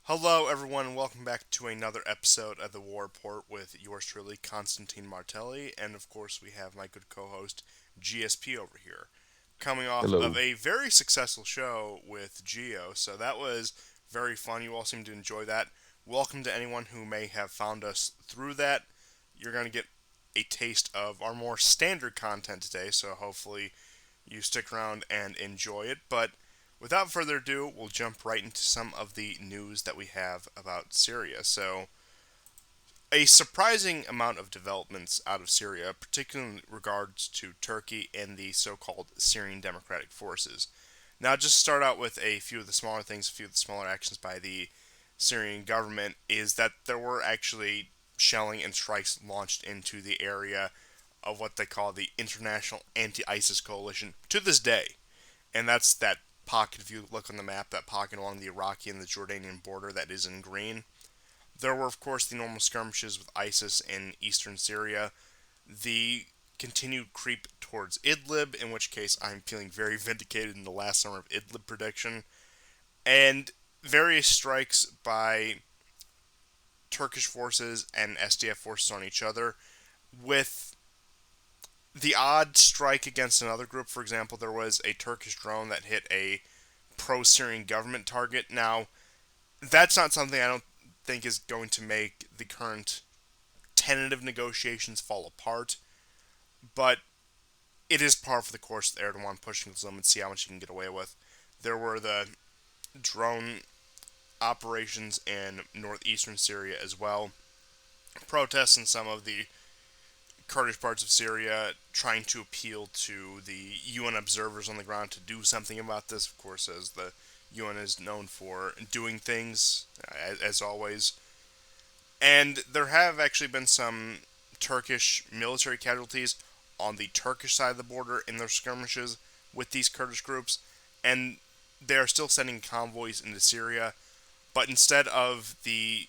Hello, everyone, and welcome back to another episode of the War Report with yours truly, Constantine Martelli, and of course, we have my good co-host GSP over here, coming off of Hello. a very successful show with Geo. So that was very fun. You all seem to enjoy that. Welcome to anyone who may have found us through that. You're going to get a taste of our more standard content today, so hopefully you stick around and enjoy it. But without further ado, we'll jump right into some of the news that we have about Syria. So, a surprising amount of developments out of Syria, particularly in regards to Turkey and the so called Syrian Democratic Forces. Now, just to start out with a few of the smaller things, a few of the smaller actions by the Syrian government, is that there were actually shelling and strikes launched into the area of what they call the International Anti ISIS Coalition to this day. And that's that pocket, if you look on the map, that pocket along the Iraqi and the Jordanian border that is in green. There were, of course, the normal skirmishes with ISIS in eastern Syria, the continued creep towards Idlib, in which case I'm feeling very vindicated in the last summer of Idlib prediction, and various strikes by Turkish forces and SDF forces on each other, with the odd strike against another group. For example, there was a Turkish drone that hit a pro Syrian government target. Now, that's not something I don't think is going to make the current tentative negotiations fall apart, but it is par for the course with Erdogan pushing his limits, see how much he can get away with. There were the drone operations in northeastern Syria as well. Protests in some of the Kurdish parts of Syria trying to appeal to the UN observers on the ground to do something about this, of course, as the UN is known for doing things, as always. And there have actually been some Turkish military casualties on the Turkish side of the border in their skirmishes with these Kurdish groups, and they are still sending convoys into Syria, but instead of the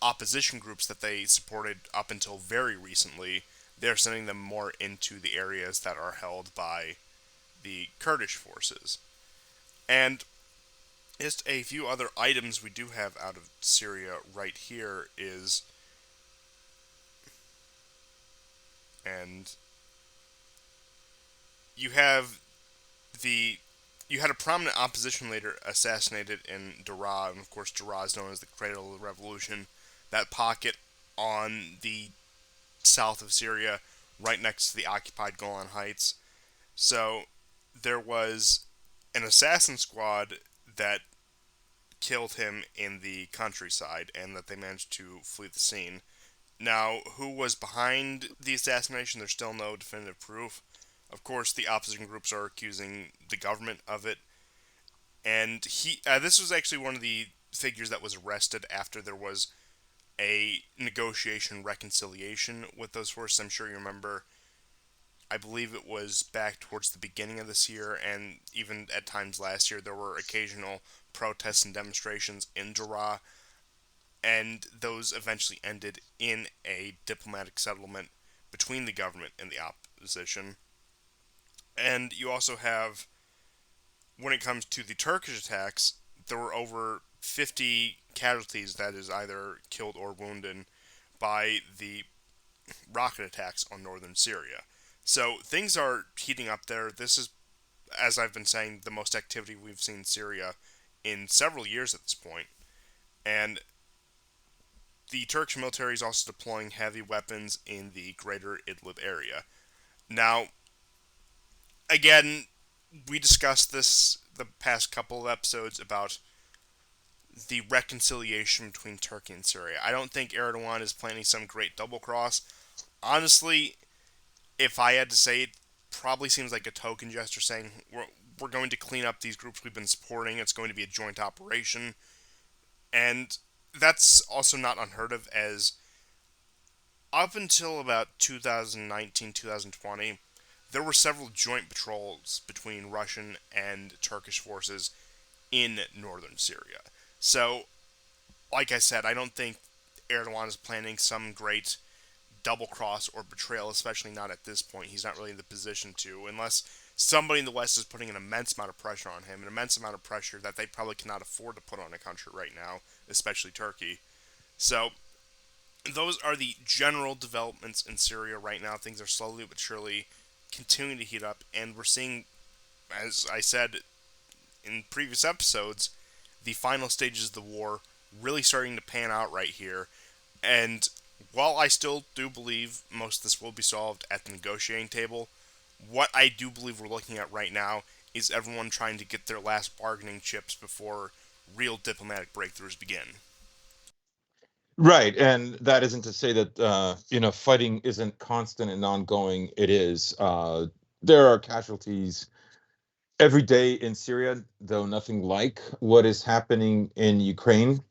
opposition groups that they supported up until very recently, they're sending them more into the areas that are held by the Kurdish forces. And just a few other items we do have out of Syria right here is, and you have the you had a prominent opposition leader assassinated in Daraa, and of course Daraa is known as the cradle of the revolution. That pocket on the south of Syria, right next to the occupied Golan Heights. So there was an assassin squad that killed him in the countryside, and that they managed to flee the scene. Now, who was behind the assassination? There's still no definitive proof. Of course, the opposition groups are accusing the government of it, and this was actually one of the figures that was arrested after there was a negotiation reconciliation with those forces. I'm sure you remember. I believe it was back towards the beginning of this year, and even at times last year, there were occasional protests and demonstrations in Daraa, and those eventually ended in a diplomatic settlement between the government and the opposition. And you also have, when it comes to the Turkish attacks, there were over 50 casualties, that is, either killed or wounded, by the rocket attacks on northern Syria. So things are heating up there. This is, as I've been saying, the most activity we've seen in Syria in several years at this point. And the Turkish military is also deploying heavy weapons in the greater Idlib area. Now, again, we discussed this the past couple of episodes about the reconciliation between Turkey and Syria. I don't think Erdogan is planning some great double cross. Honestly, if I had to say it, probably seems like a token gesture saying we're going to clean up these groups we've been supporting. It's going to be a joint operation. And that's also not unheard of, as up until about 2019, 2020, there were several joint patrols between Russian and Turkish forces in northern Syria. So, like I said, I don't think Erdogan is planning some great double cross or betrayal, especially not at this point. He's not really in the position to, unless somebody in the West is putting an immense amount of pressure on him, an immense amount of pressure that they probably cannot afford to put on a country right now, especially Turkey. So those are the general developments in Syria right now. Things are slowly but surely continuing to heat up, and we're seeing, as I said in previous episodes, the final stages of the war really starting to pan out right here. And while I still do believe most of this will be solved at the negotiating table, what I do believe we're looking at right now is everyone trying to get their last bargaining chips before real diplomatic breakthroughs begin. Right, and that isn't to say that fighting isn't constant and ongoing. It is. There are casualties every day in Syria, though nothing like what is happening in Ukraine.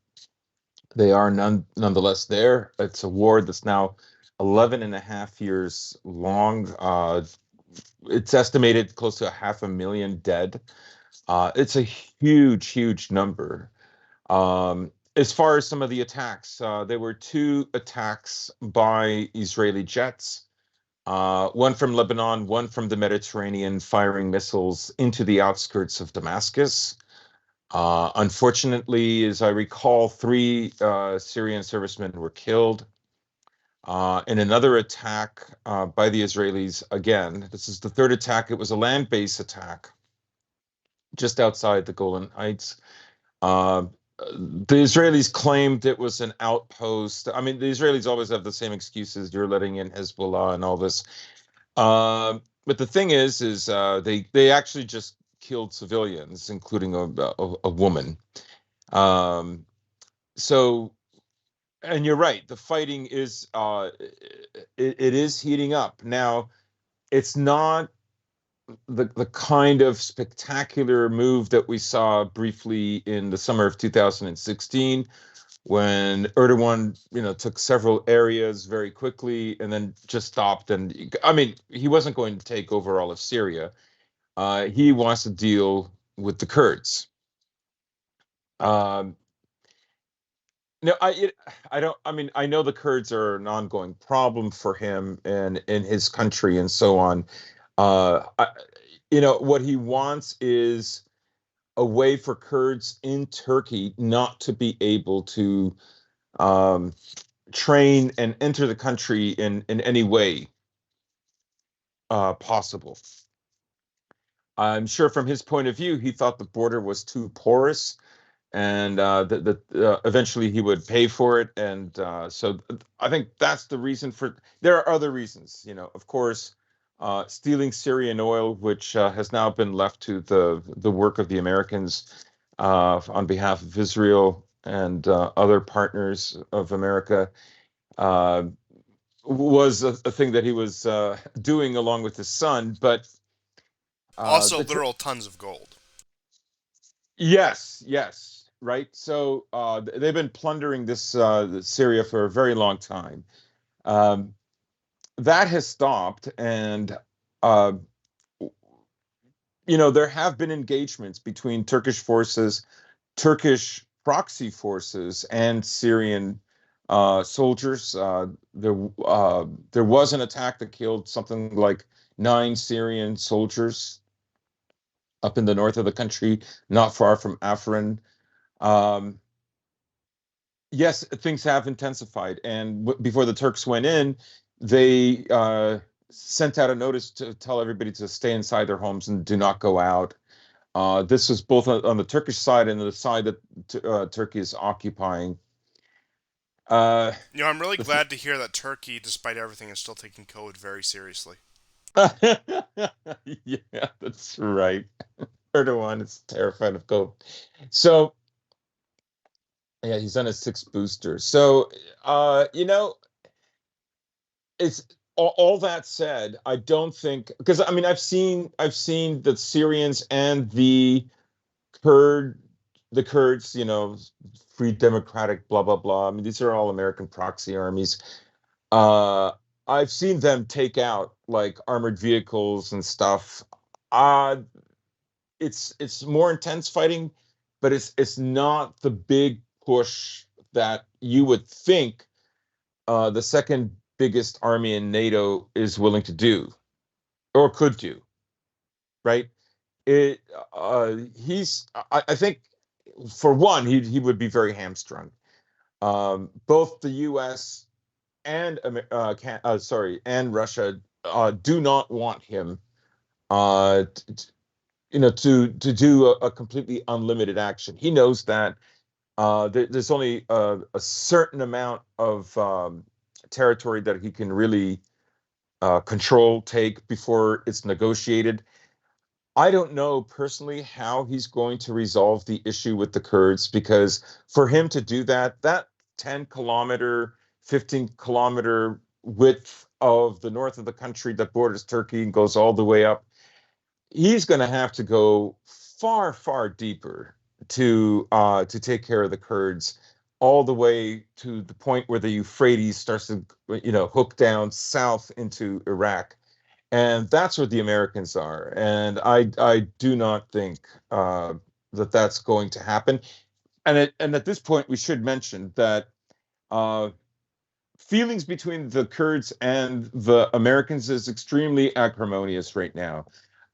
They are nonetheless there. It's a war that's now 11 and a half years long. It's estimated close to 500,000 dead. It's a huge, huge number. As far as some of the attacks, there were two attacks by Israeli jets, one from Lebanon, one from the Mediterranean, firing missiles into the outskirts of Damascus. Unfortunately, as I recall, three Syrian servicemen were killed. In another attack by the Israelis, again, this is the third attack. It was a land base attack just outside the Golan Heights. Uh, the Israelis claimed it was an outpost. I mean, the Israelis always have the same excuses. You're letting in Hezbollah and all this. But the thing is they actually just killed civilians, including a woman. Um, so, and you're right, the fighting is it is heating up now. It's not the kind of spectacular move that we saw briefly in the summer of 2016 when Erdogan, took several areas very quickly and then just stopped. And I mean, he wasn't going to take over all of Syria. He wants to deal with the Kurds. Um, no, I don't. I mean, I know the Kurds are an ongoing problem for him and in his country and so on. I, what he wants is a way for Kurds in Turkey not to be able to um, train and enter the country in any way possible. I'm sure from his point of view, he thought the border was too porous and that eventually he would pay for it. And so I think that's the reason for. There are other reasons, of course, stealing Syrian oil, which has now been left to the work of the Americans on behalf of Israel and other partners of America. Uh, was a thing that he was doing along with his son. But Also, the literal tons of gold. yes, yes, right. So they've been plundering this Syria for a very long time. Um, that has stopped, and uh, there have been engagements between Turkish forces, Turkish proxy forces, and Syrian soldiers. There was an attack that killed something like 9 Syrian soldiers up in the north of the country, not far from Afrin. Um, yes, things have intensified, and before the Turks went in, they sent out a notice to tell everybody to stay inside their homes and do not go out. This was both on the Turkish side and the side that Turkey is occupying. Uh, I'm really the th- glad to hear that Turkey, despite everything, is still taking code very seriously. yeah, that's right. Erdogan is terrified of COVID. So yeah, he's on his sixth booster. So it's all that said, I don't think, because I mean I've seen the Syrians and Kurd the Kurds, Free Democratic blah blah blah. I mean these are all American proxy armies. Uh I've seen them take out like armored vehicles and stuff. Uh it's more intense fighting, but it's not the big push that you would think the second biggest army in NATO is willing to do or could do. right? It he's I think for one he would be very hamstrung. Both the U.S. and and Russia do not want him to do a completely unlimited action. He knows that there's only a certain amount of territory that he can really control, take before it's negotiated. I don't know personally how he's going to resolve the issue with the Kurds, because for him to do that, that 10-kilometer, 15-kilometer width of the north of the country that borders Turkey and goes all the way up, he's going to have to go far, far deeper to take care of the Kurds, all the way to the point where the Euphrates starts to hook down south into Iraq, and that's where the Americans are. And I do not think that that's going to happen. And at this point, we should mention that uh, feelings between the Kurds and the Americans is extremely acrimonious right now.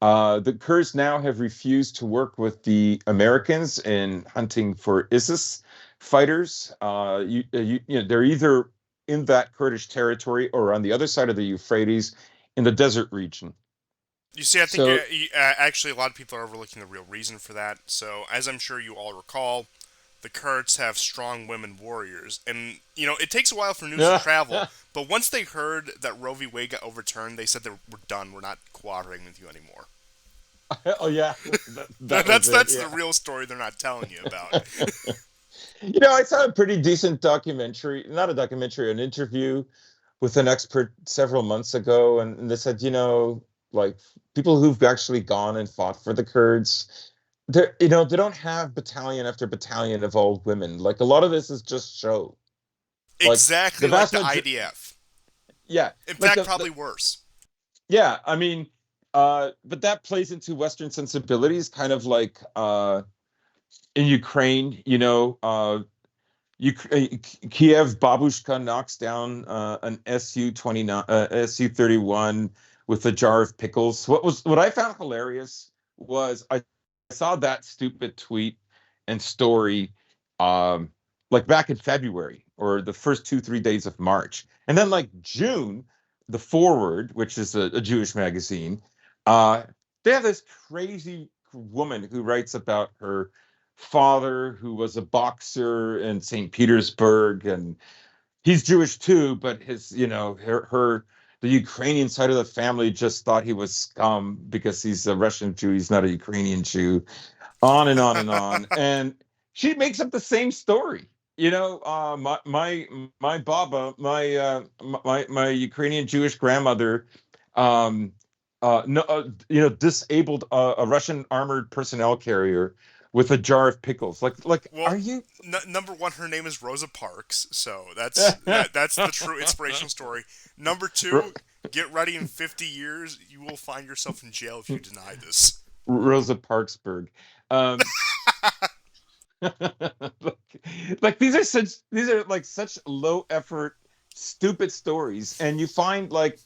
The Kurds now have refused to work with the Americans in hunting for ISIS fighters. They're either in that Kurdish territory or on the other side of the Euphrates in the desert region. You see, I think So, actually a lot of people are overlooking the real reason for that. So, as I'm sure you all recall, the Kurds have strong women warriors, and it takes a while for news to travel. But once they heard that Roe v. Wade got overturned, they said they were done. We're not cooperating with you anymore. oh yeah, that was that's it. that's the Yeah. real story they're not telling you about. I saw a pretty decent documentary, not a documentary, an interview with an expert several months ago, and they said, like people who've actually gone and fought for the Kurds, they don't have battalion after battalion of old women. Like a lot of this is just show. Like the Exactly like vast the majority, IDF. yeah, In like fact, probably worse. yeah. I mean, but that plays into Western sensibilities, kind of like in Ukraine, Kiev Babushka knocks down an Su-29, Su-31 with a jar of pickles. What I found hilarious was I saw that stupid tweet and story, um, like back in February or the first 2, 3 days of March, and then like June, the Forward, which is a Jewish magazine, uh, they have this crazy woman who writes about her father who was a boxer in St. Petersburg, and he's Jewish too, but his, the Ukrainian side of the family just thought he was scum because he's a Russian Jew, he's not a Ukrainian Jew, on and on and on. And she makes up the same story. My baba, my Ukrainian Jewish grandmother, um, no, disabled a Russian armored personnel carrier with a jar of pickles. Like, Well, are you? number one, her name is Rosa Parks, so that's the true inspirational story. Number two, get ready. In 50 years, you will find yourself in jail if you deny this. Rosa Parksburg. Um, like these are like such low effort, stupid stories, and you find like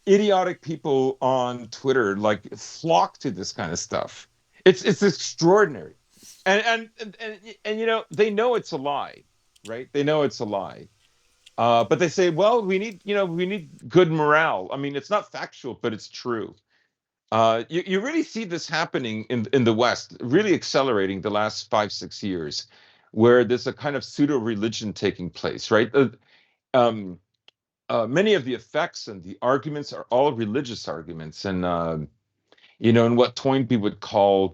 idiotic people on Twitter like flock to this kind of stuff. It's extraordinary, and they know it's a lie, right? They know it's a lie. But they say, well, we need good morale. I mean, it's not factual, but it's true. You really see this happening in the West, really accelerating the last 5, 6 years, where there's a kind of pseudo religion taking place, right? Um, Many of the effects and the arguments are all religious arguments, and in what Toynbee would call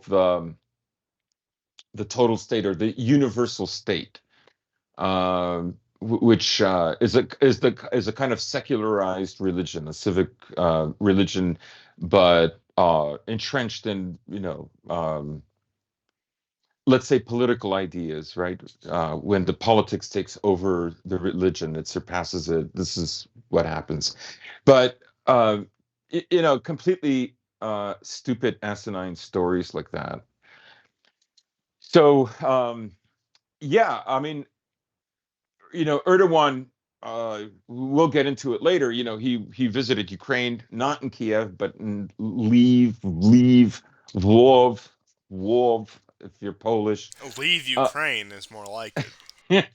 the total state or the universal state, which is a kind of secularized religion, a civic religion, but entrenched in let's say political ideas, right? When the politics takes over the religion, it surpasses it. This is what happens. But completely stupid, asinine stories like that. So yeah, I mean, Erdogan. we'll get into it later. He visited Ukraine, not in Kiev, but in Lvov, Lvov, if you're Polish. Leave Uh, Ukraine is more like it.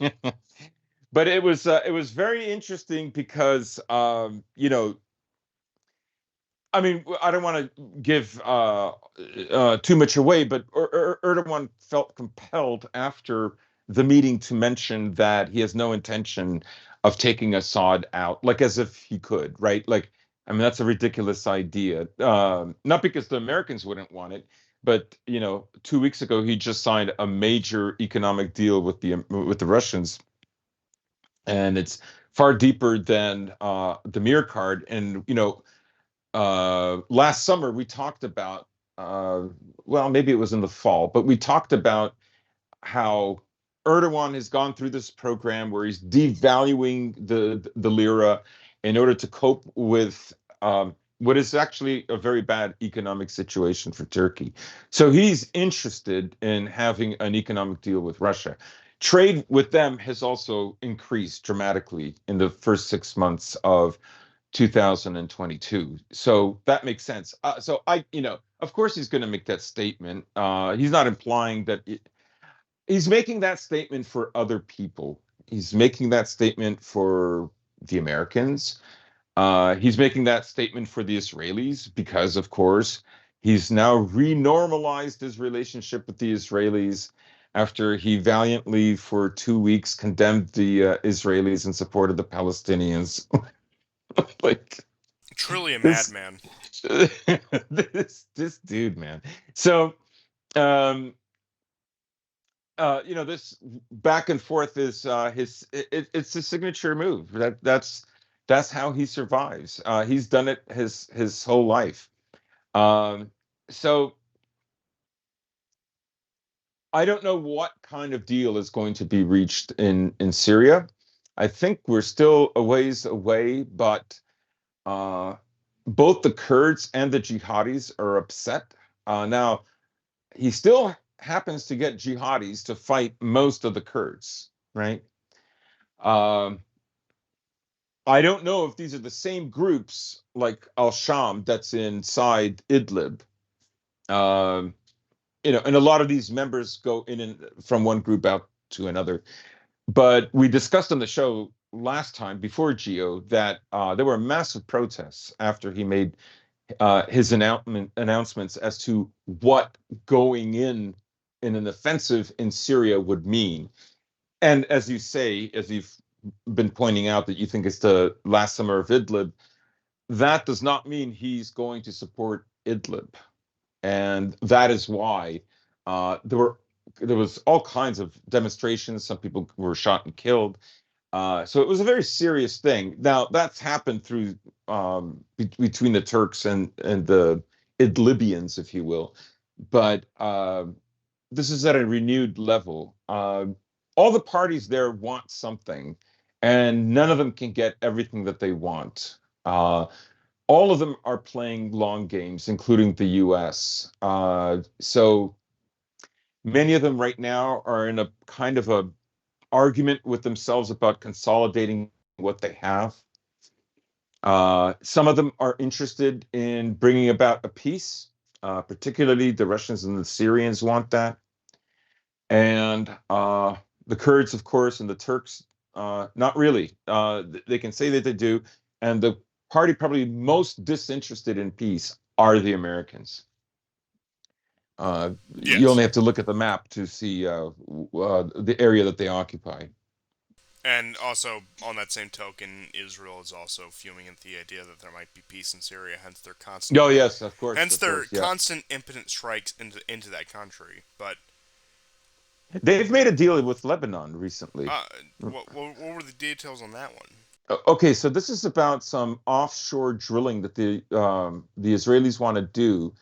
but it was very interesting because I mean, I don't want to give too much away, but Erdogan felt compelled after the meeting to mention that he has no intention of taking Assad out, like as if he could, right? Like, I mean, that's a ridiculous idea. Not because the Americans wouldn't want it, but 2 weeks ago he just signed a major economic deal with the Russians, and it's far deeper than the Mir card, and last summer we talked about, uh, well, maybe it was in the fall, but we talked about how Erdogan has gone through this program where he's devaluing the lira in order to cope with what is actually a very bad economic situation for Turkey. So he's interested in having an economic deal with Russia. Trade with them has also increased dramatically in the first 6 months of 2022. So that makes sense. So of course, he's going to make that statement. He's not implying that he's making that statement for other people. He's making that statement for the Americans. He's making that statement for the Israelis because, of course, he's now renormalized his relationship with the Israelis after he valiantly, for 2 weeks, condemned the Israelis in support of the Palestinians. Like, Truly a this madman. this dude, man. So, um, this back and forth is it's his signature move. That's how he survives. He's done it his whole life. Um, so I don't know what kind of deal is going to be reached in Syria. I think we're still a ways away, but uh, both the Kurds and the jihadis are upset. Now, he still happens to get jihadis to fight most of the Kurds, right? Um, I don't know if these are the same groups like Al Sham that's inside Idlib. Um, and a lot of these members go in and from one group out to another. But we discussed on the show last time before Geo that there were massive protests after he made his announcements as to what going in an offensive in Syria would mean. And as you say, as you've been pointing out, that you think it's the last summer of Idlib, that does not mean he's going to support Idlib, and that is why there was all kinds of demonstrations. Some people were shot and killed. So it was a very serious thing. Now that's happened through between the Turks and the Idlibians, if you will, but this is at a renewed level. All the parties there want something, and none of them can get everything that they want. All of them are playing long games, including the U.S. So many of them right now are in a kind of a argument with themselves about consolidating what they have. Some of them are interested in bringing about a peace, particularly the Russians and the Syrians want that. And the Kurds, of course, and the Turks, not really. They can say that they do. And the party probably most disinterested in peace are the Americans. You Yes. only have to look at the map to see the area that they occupy. And also, on that same token, Israel is also fuming at the idea that there might be peace in Syria, Oh, yes, hence of their course, yeah. constant impotent strikes into that country. But They've made a deal with Lebanon recently. uh, what were the details on that one? Okay, so this is about some offshore drilling that the Israelis want to do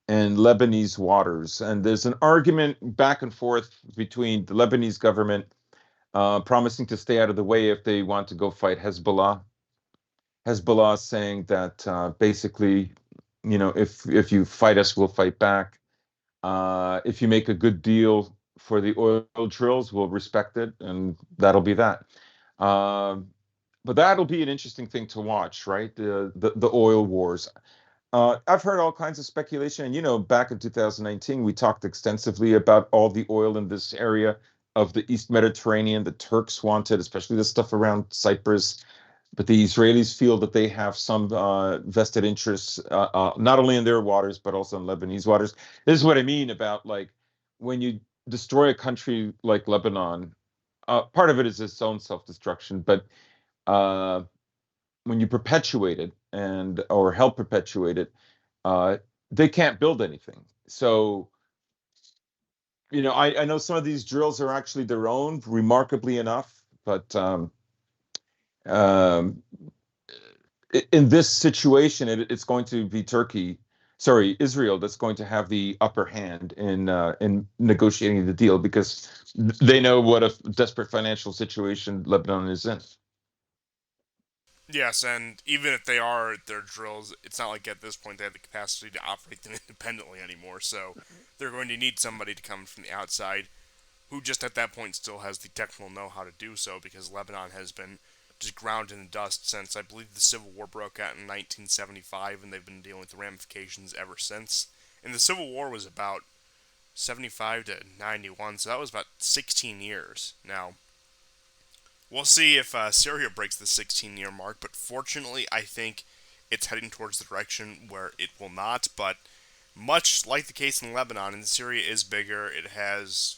in Lebanese waters, and there's an argument back and forth between the Lebanese government promising to stay out of the way if they want to go fight Hezbollah. Hezbollah saying that basically, if you fight us, we'll fight back. If you make a good deal for the oil drills, we'll respect it, and that'll be that. Um but that'll be an interesting thing to watch, right? The oil wars. I've heard all kinds of speculation, and back in 2019, we talked extensively about all the oil in this area of the East Mediterranean. The Turks wanted, especially the stuff around Cyprus, but the Israelis feel that they have some vested interests, not only in their waters but also in Lebanese waters. This is what I mean about like when you destroy a country like Lebanon. Part of it is its own self-destruction, but uh, when you perpetuate it and or help perpetuate it, uh, they can't build anything. So, I know some of these drills are actually their own, remarkably enough, but um, in this situation, it's going to be Israel, that's going to have the upper hand in negotiating the deal because they know what a desperate financial situation Lebanon is in. Yes, and even if they are their drills, it's not like at this point they have the capacity to operate them independently anymore. So they're going to need somebody to come from the outside who just at that point still has the technical know-how to do so because Lebanon has been just ground in the dust since I believe the Civil War broke out in 1975, and they've been dealing with the ramifications ever since. And the Civil War was about 75 to 91, so that was about 16 years. Now, we'll see if Syria breaks the 16-year mark, but fortunately, I think it's heading towards the direction where it will not. But much like the case in Lebanon, and Syria is bigger, it has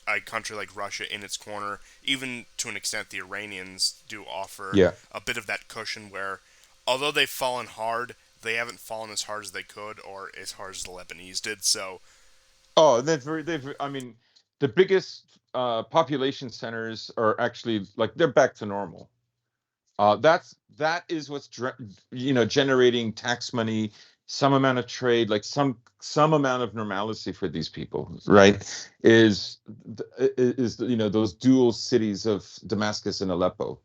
a country like Russia in its corner. Even to an extent, the Iranians do offer Yeah. a bit of that cushion where, although they've fallen hard, they haven't fallen as hard as they could or as hard as the Lebanese did. So, Oh, I mean, the biggest population centers are actually like they're back to normal. That is what's generating tax money, some amount of trade, like some amount of normalcy for these people, right? Is those dual cities of Damascus and Aleppo.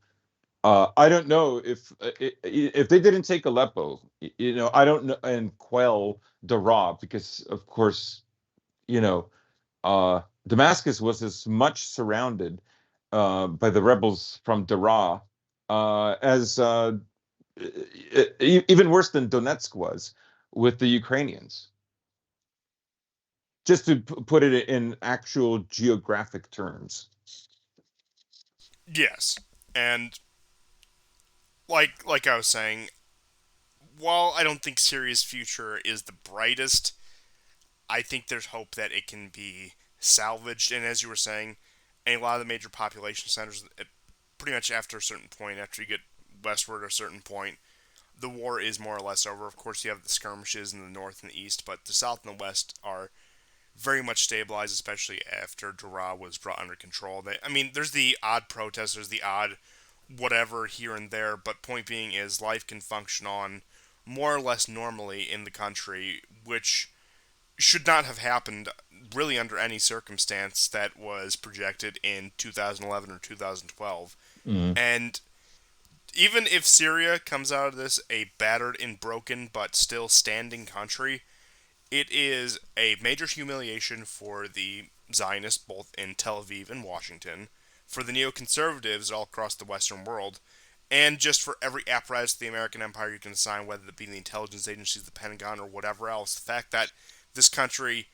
I don't know if they didn't take Aleppo, I don't know, and quell Daraa, because of course, you know, Damascus was as much surrounded by the rebels from Daraa as even worse than Donetsk was with the Ukrainians. Just to put it in actual geographic terms. yes. And like I was saying, while I don't think Syria's future is the brightest, I think there's hope that it can be salvaged. And as you were saying, a lot of the major population centers, pretty much after a certain point, after you get westward at a certain point, the war is more or less over. Of course, you have the skirmishes in the north and the east, but the south and the west are very much stabilized, especially after Daraa was brought under control. I mean, there's the odd protests, there's the odd whatever here and there, but point being is life can function on more or less normally in the country, which should not have happened really under any circumstance that was projected in 2011 or 2012. Mm. And even if Syria comes out of this a battered and broken but still standing country, it is a major humiliation for the Zionists, both in Tel Aviv and Washington, for the neoconservatives all across the Western world, and just for every apparatus of the American empire you can assign, whether it be the intelligence agencies, the Pentagon, or whatever else. The fact that this country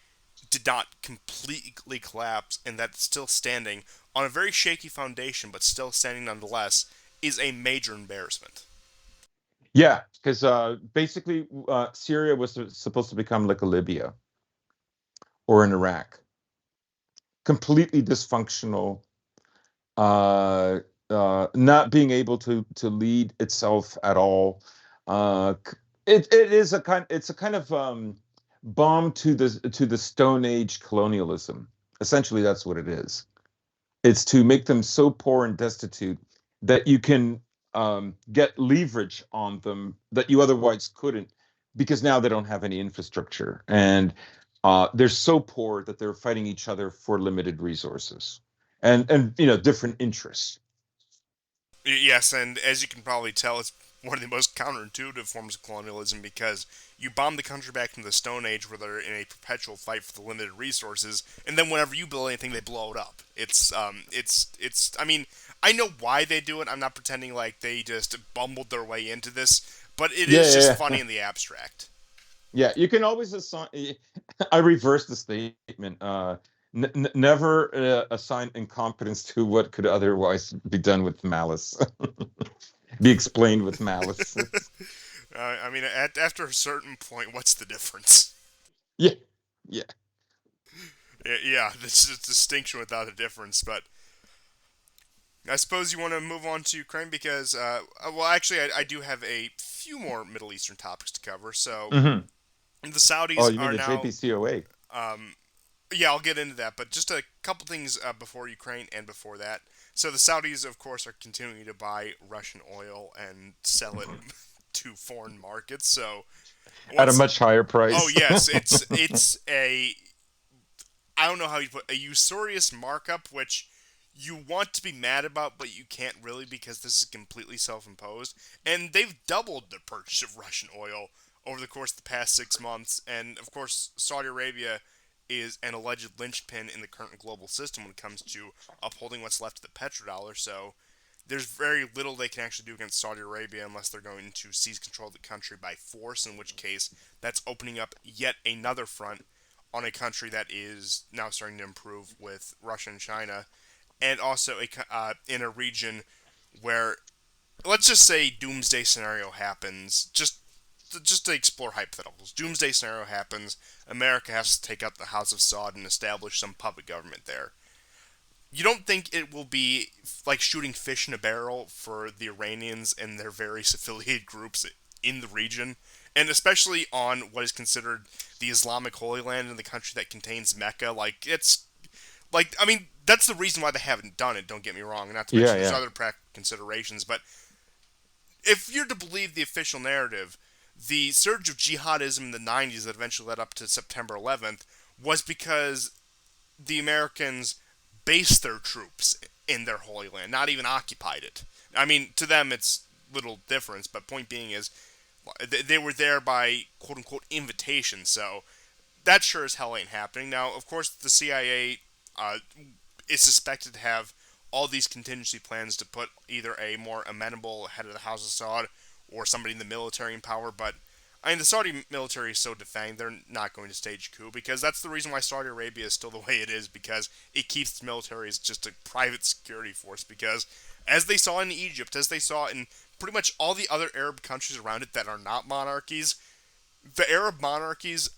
did not completely collapse and that it's still standing on a very shaky foundation, but still standing nonetheless, is a major embarrassment. Yeah, because basically Syria was supposed to become like a Libya or an Iraq, completely dysfunctional, not being able to lead itself at all. Uh, it's a kind of bomb to the Stone Age colonialism. Essentially, that's what it is. It's to make them so poor and destitute that you can get leverage on them that you otherwise couldn't, because now they don't have any infrastructure and they're so poor that they're fighting each other for limited resources and different interests. Yes, and as you can probably tell, it's one of the most counterintuitive forms of colonialism because you bomb the country back into the Stone Age where they're in a perpetual fight for the limited resources, and then whenever you build anything, they blow it up. It's. I mean, I know why they do it. I'm not pretending like they just bumbled their way into this, but it Yeah, is just yeah, funny yeah. in the abstract. Yeah, you can always assign. I reverse the statement. Never assign incompetence to what could otherwise be done with malice, be explained with malice. I mean, after a certain point, what's the difference? Yeah, yeah. Yeah, this is a distinction without a difference. But I suppose you want to move on to Ukraine because, well, actually, I do have a few more Middle Eastern topics to cover. So Hmm. the Oh, Saudis you mean are the now, JPCOA? um, yeah, I'll get into that. But just a couple things before Ukraine and before that. So the Saudis, of course, are continuing to buy Russian oil and sell it to foreign markets. So At a once, much higher oh price. yes, it's a, I don't know how you put, a usurious markup, which you want to be mad about, but you can't really because this is completely self-imposed. And they've doubled the purchase of Russian oil over the course of the past 6 months. And of course, Saudi Arabia is an alleged linchpin in the current global system when it comes to upholding what's left of the petrodollar. So there's very little they can actually do against Saudi Arabia unless they're going to seize control of the country by force, in which case that's opening up yet another front on a country that is now starting to improve with Russia and China, and also in a region where, let's just say, doomsday scenario happens. Just to explore hypotheticals, doomsday scenario happens. America has to take up the House of Saud and establish some puppet government there. You don't think it will be like shooting fish in a barrel for the Iranians and their various affiliated groups in the region, and especially on what is considered the Islamic Holy Land in the country that contains Mecca. Like it's like, I mean, that's the reason why they haven't done it. Don't get me wrong. Not to Yeah, mention there's yeah. other practical considerations, but if you're to believe the official narrative, the surge of jihadism in the 90s that eventually led up to September 11th was because the Americans based their troops in their Holy Land, not even occupied it. I mean, to them it's little difference, but point being is they were there by quote unquote invitation. So that sure as hell ain't happening. Now, of course, the CIA uh, is suspected to have all these contingency plans to put either a more amenable head of the House of Saud or somebody in the military in power, but I mean, the Saudi military is so defanged, they're not going to stage a coup because that's the reason why Saudi Arabia is still the way it is because it keeps its military as just a private security force. Because as they saw in Egypt, as they saw in pretty much all the other Arab countries around it that are not monarchies, the Arab monarchies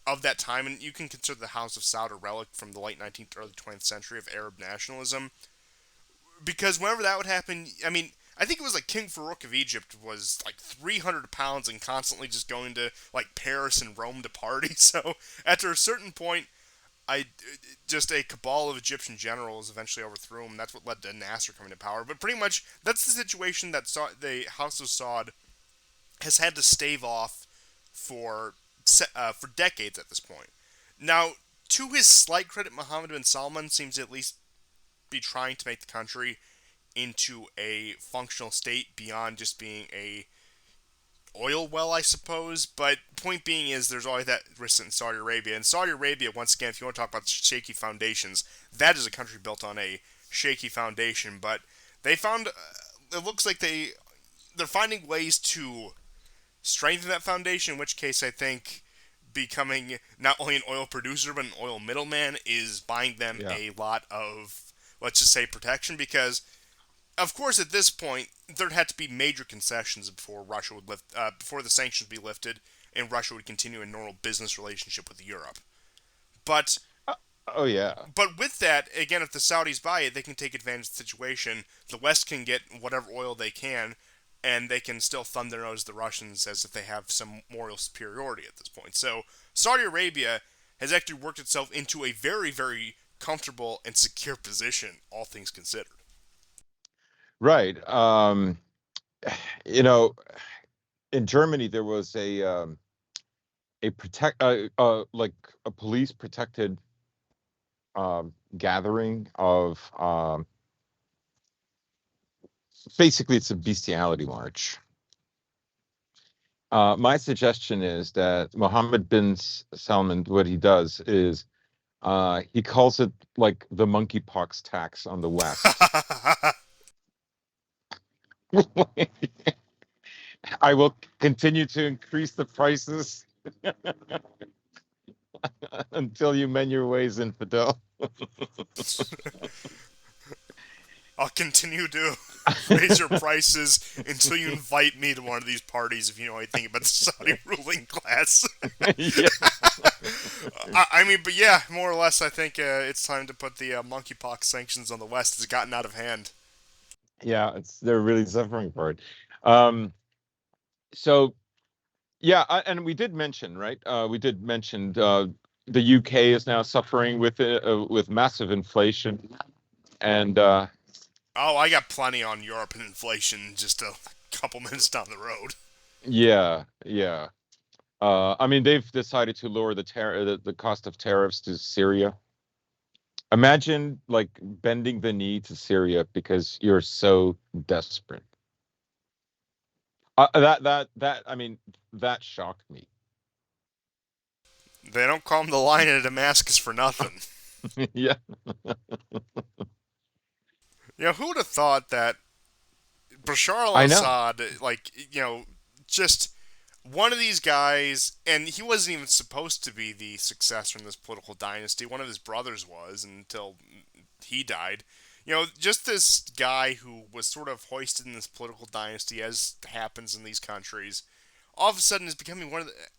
of that time, and you can consider the House of Saud a relic from the late 19th, early 20th century of Arab nationalism, because whenever that would happen, I mean, I think it was like King Farouk of Egypt was like 300 pounds and constantly just going to like Paris and Rome to party. So after a certain point, I just a cabal of Egyptian generals eventually overthrew him. That's what led to Nasser coming to power. But pretty much that's the situation that the House of Saud has had to stave off for for decades at this point. Now, to his slight credit, Mohammed bin Salman seems to at least be trying to make the country into a functional state beyond just being a oil well, I suppose. But point being is, there's always that risk in Saudi Arabia. And Saudi Arabia, once again, if you want to talk about shaky foundations, that is a country built on a shaky foundation. But they found, it looks like they're finding ways to strengthen that foundation. In which case, I think becoming not only an oil producer but an oil middleman is buying them Yeah. a lot of, let's just say, protection, because of course, at this point, there'd have to be major concessions before Russia would lift, before the sanctions would be lifted, and Russia would continue a normal business relationship with Europe. But Uh, oh yeah. but with that, again, if the Saudis buy it, they can take advantage of the situation. The West can get whatever oil they can, and they can still thumb their nose at the Russians as if they have some moral superiority at this point. So Saudi Arabia has actually worked itself into a very, very comfortable and secure position, all things considered. Right. You know, in Germany there was a protect like a police protected gathering of basically it's a bestiality march. My suggestion is that Mohammed bin Salman, what he does is he calls it like the monkeypox tax on the West. I will continue to increase the prices until you mend your ways, infidel. I'll continue to raise your prices until you invite me to one of these parties if you know anything about the Saudi ruling class. Yeah, I mean, but yeah, more or less, I think it's time to put the monkeypox sanctions on the West. It's gotten out of hand. yeah, they're really suffering for it. Um, so yeah, and we did mention, right? We did mention the UK is now suffering with massive inflation, and Oh, I got plenty on Europe and inflation just a couple minutes down the road. yeah, yeah. I mean, they've decided to lower the cost of tariffs to Syria. Imagine like bending the knee to Syria because you're so desperate. I mean, that shocked me. They don't call him the Lion of Damascus for nothing. Yeah, You know, who would have thought that Bashar I know. al-Assad, like, just one of these guys, and he wasn't even supposed to be the successor in this political dynasty. One of his brothers was until he died. Just this guy who was sort of hoisted in this political dynasty, as happens in these countries, all of a sudden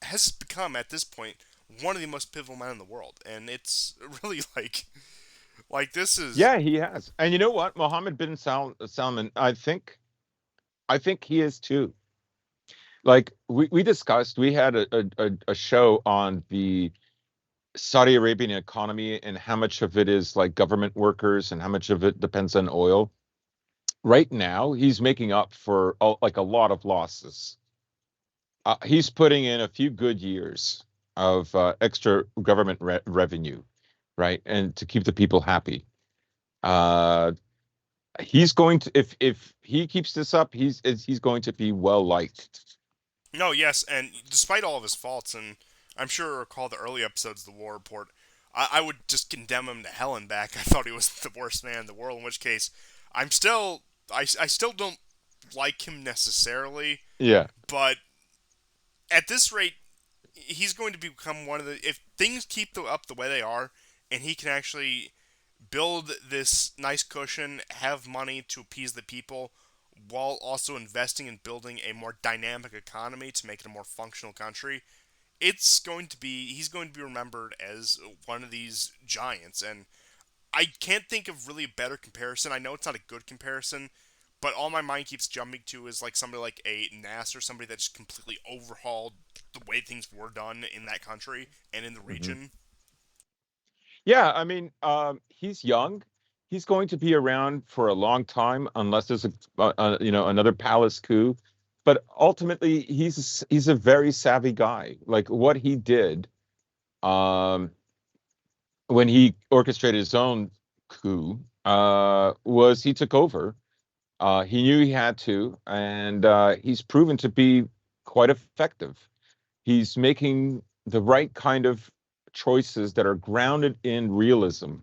has become at this point one of the most pivotal men in the world, and it's really like this is. Yeah, he has. And you know what? Mohammed bin Salman, I think he is too. Like we discussed, we had a show on the Saudi Arabian economy and how much of it is like government workers and how much of it depends on oil. Right now, he's making up for like a lot of losses. He's putting in a few good years of extra government revenue, right? And to keep the people happy. Uh, he's going to if he keeps this up, he's going to be well liked. No, yes, and despite all of his faults, and I'm sure you recall the early episodes of the War Report, I would just condemn him to hell and back. I thought he was the worst man in the world. In which case, I still don't like him necessarily, Yeah. but at this rate, he's going to become one of the. If things keep up the way they are, and he can actually build this nice cushion, have money to appease the people, while also investing in building a more dynamic economy to make it a more functional country, he's going to be remembered as one of these giants. And I can't think of really a better comparison. I know it's not a good comparison, but all my mind keeps jumping to is like somebody like a Nasser, somebody that's completely overhauled the way things were done in that country and in the Hmm. region. Yeah, I mean, he's young. He's going to be around for a long time unless there's another palace coup. But ultimately, he's a very savvy guy. Like what he did um, when he orchestrated his own coup was he took over. He knew he had to, and he's proven to be quite effective. He's making the right kind of choices that are grounded in realism.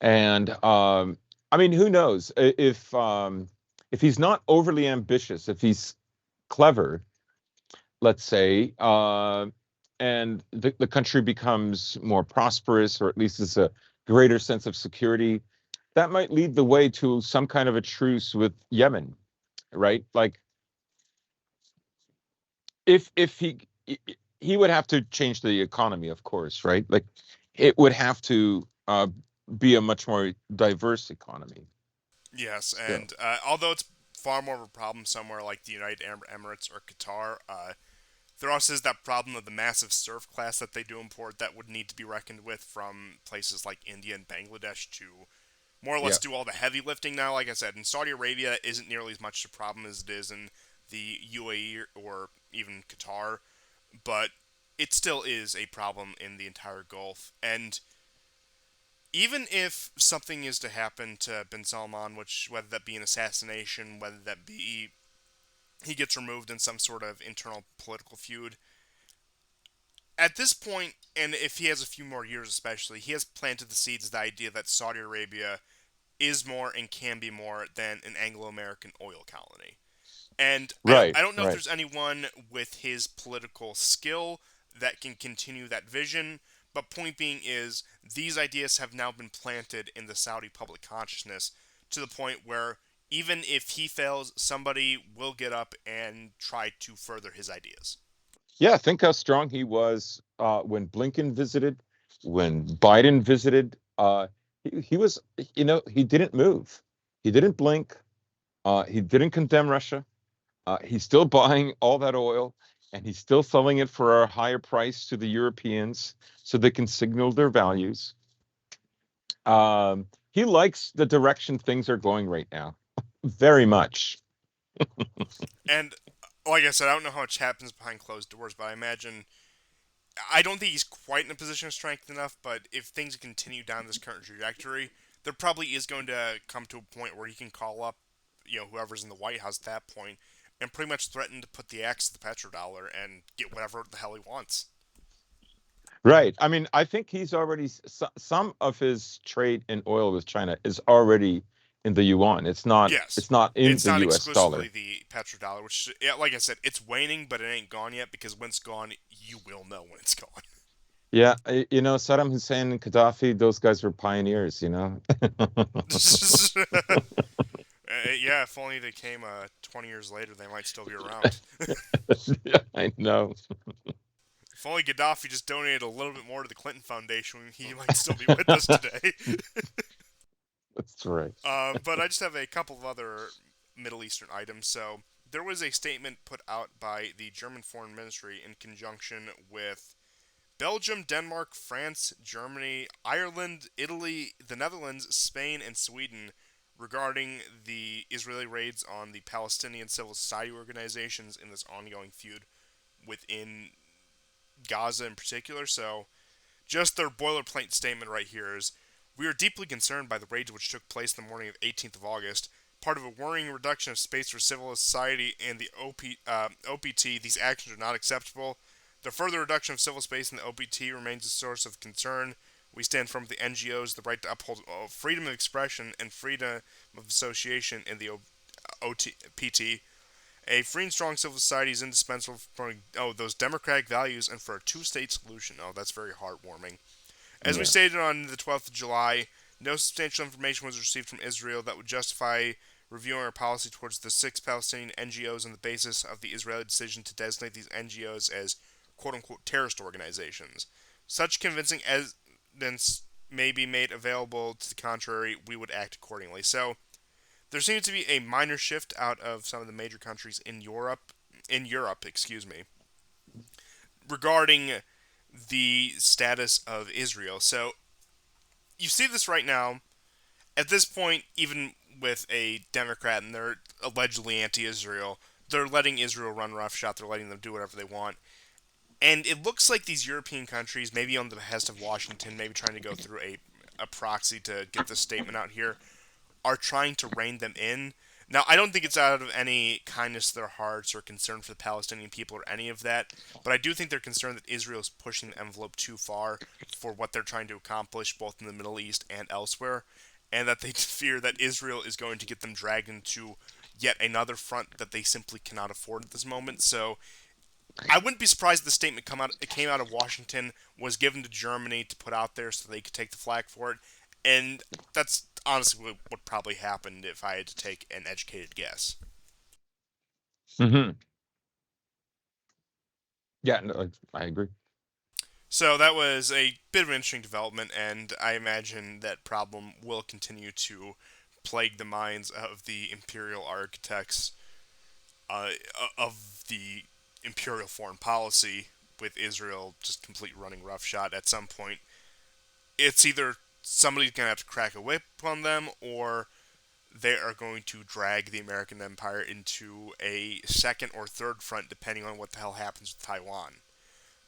And I mean, who knows if he's not overly ambitious, if he's clever, let's say, and the country becomes more prosperous, or at least there's a greater sense of security, that might lead the way to some kind of a truce with Yemen, right? Like if he would have to change the economy, of course, right? Like it would have to be a much more diverse economy. Yes, Still, and although it's far more of a problem somewhere like the United Arab Emirates or Qatar, there also is that problem of the massive surf class that they do import that would need to be reckoned with from places like India and Bangladesh to more or less yeah. do all the heavy lifting now. Like I said, in Saudi Arabia isn't nearly as much a problem as it is in the UAE or even Qatar, but it still is a problem in the entire Gulf. And even if something is to happen to bin Salman, which whether that be an assassination, whether that be he gets removed in some sort of internal political feud. At this point, and if he has a few more years especially, he has planted the seeds of the idea that Saudi Arabia is more and can be more than an Anglo-American oil colony. And Right, I don't know if right. there's anyone with his political skill that can continue that vision, but point being is these ideas have now been planted in the Saudi public consciousness to the point where even if he fails, somebody will get up and try to further his ideas. Yeah, think how strong he was when Blinken visited, when Biden visited. He was, he didn't move. He didn't blink. He didn't condemn Russia. He's still buying all that oil, and he's still selling it for a higher price to the Europeans so they can signal their values. He likes the direction things are going right now, very much. And like I said, I don't know how much happens behind closed doors, but I don't think he's quite in a position of strength enough, but if things continue down this current trajectory, there probably is going to come to a point where he can call up, whoever's in the White House at that point, and pretty much threaten to put the axe to the petrodollar and get whatever the hell he wants. Right. I mean, I think he's already some of his trade in oil with China is already in the yuan. It's not. Yes, It's not in it's the not U.S. exclusively dollar. the petrodollar, which, yeah, like I said, it's waning, but it ain't gone yet because when it's gone, you will know when it's gone. Yeah, Saddam Hussein and Gaddafi, those guys were pioneers. Yeah, if only they came 20 years later, they might still be around. Yeah, I know. If only Gaddafi just donated a little bit more to the Clinton Foundation, he might still be with us today. That's right. But I just have a couple of other Middle Eastern items. So there was a statement put out by the German Foreign Ministry in conjunction with Belgium, Denmark, France, Germany, Ireland, Italy, the Netherlands, Spain, and Sweden regarding the Israeli raids on the Palestinian civil society organizations in this ongoing feud within Gaza in particular. So just their boilerplate statement right here is: we are deeply concerned by the raids which took place the morning of 18th of August. Part of a worrying reduction of space for civil society and the OPT, these actions are not acceptable. The further reduction of civil space in the OPT remains a source of concern. We stand firm with the NGOs, the right to uphold freedom of expression and freedom of association in the OPT. A free and strong civil society is indispensable for those democratic values and for a two-state solution. Oh, that's very heartwarming. As we Yeah. stated on the 12th of July, no substantial information was received from Israel that would justify reviewing our policy towards the six Palestinian NGOs on the basis of the Israeli decision to designate these NGOs as quote unquote terrorist organizations. Such convincing evidence may be made available to the contrary, we would act accordingly. So there seems to be a minor shift out of some of the major countries in Europe, excuse me, regarding the status of Israel. So you see this right now. At this point, even with a Democrat and they're allegedly anti-Israel, they're letting Israel run roughshod. They're letting them do whatever they want. And it looks like these European countries, maybe on the behest of Washington, maybe trying to go through a proxy to get this statement out here, are trying to rein them in. Now, I don't think it's out of any kindness to their hearts or concern for the Palestinian people or any of that, but I do think they're concerned that Israel is pushing the envelope too far for what they're trying to accomplish both in the Middle East and elsewhere, and that they fear that Israel is going to get them dragged into yet another front that they simply cannot afford at this moment. So I wouldn't be surprised if the statement came out of Washington, was given to Germany to put out there so they could take the flak for it, and that's honestly what probably happened if I had to take an educated guess. Hmm. Yeah, no, I agree. So that was a bit of an interesting development, and I imagine that problem will continue to plague the minds of the imperial architects of the imperial foreign policy, with Israel just completely running roughshod. At some point, it's either somebody's going to have to crack a whip on them, or they are going to drag the American empire into a second or third front, depending on what the hell happens with Taiwan.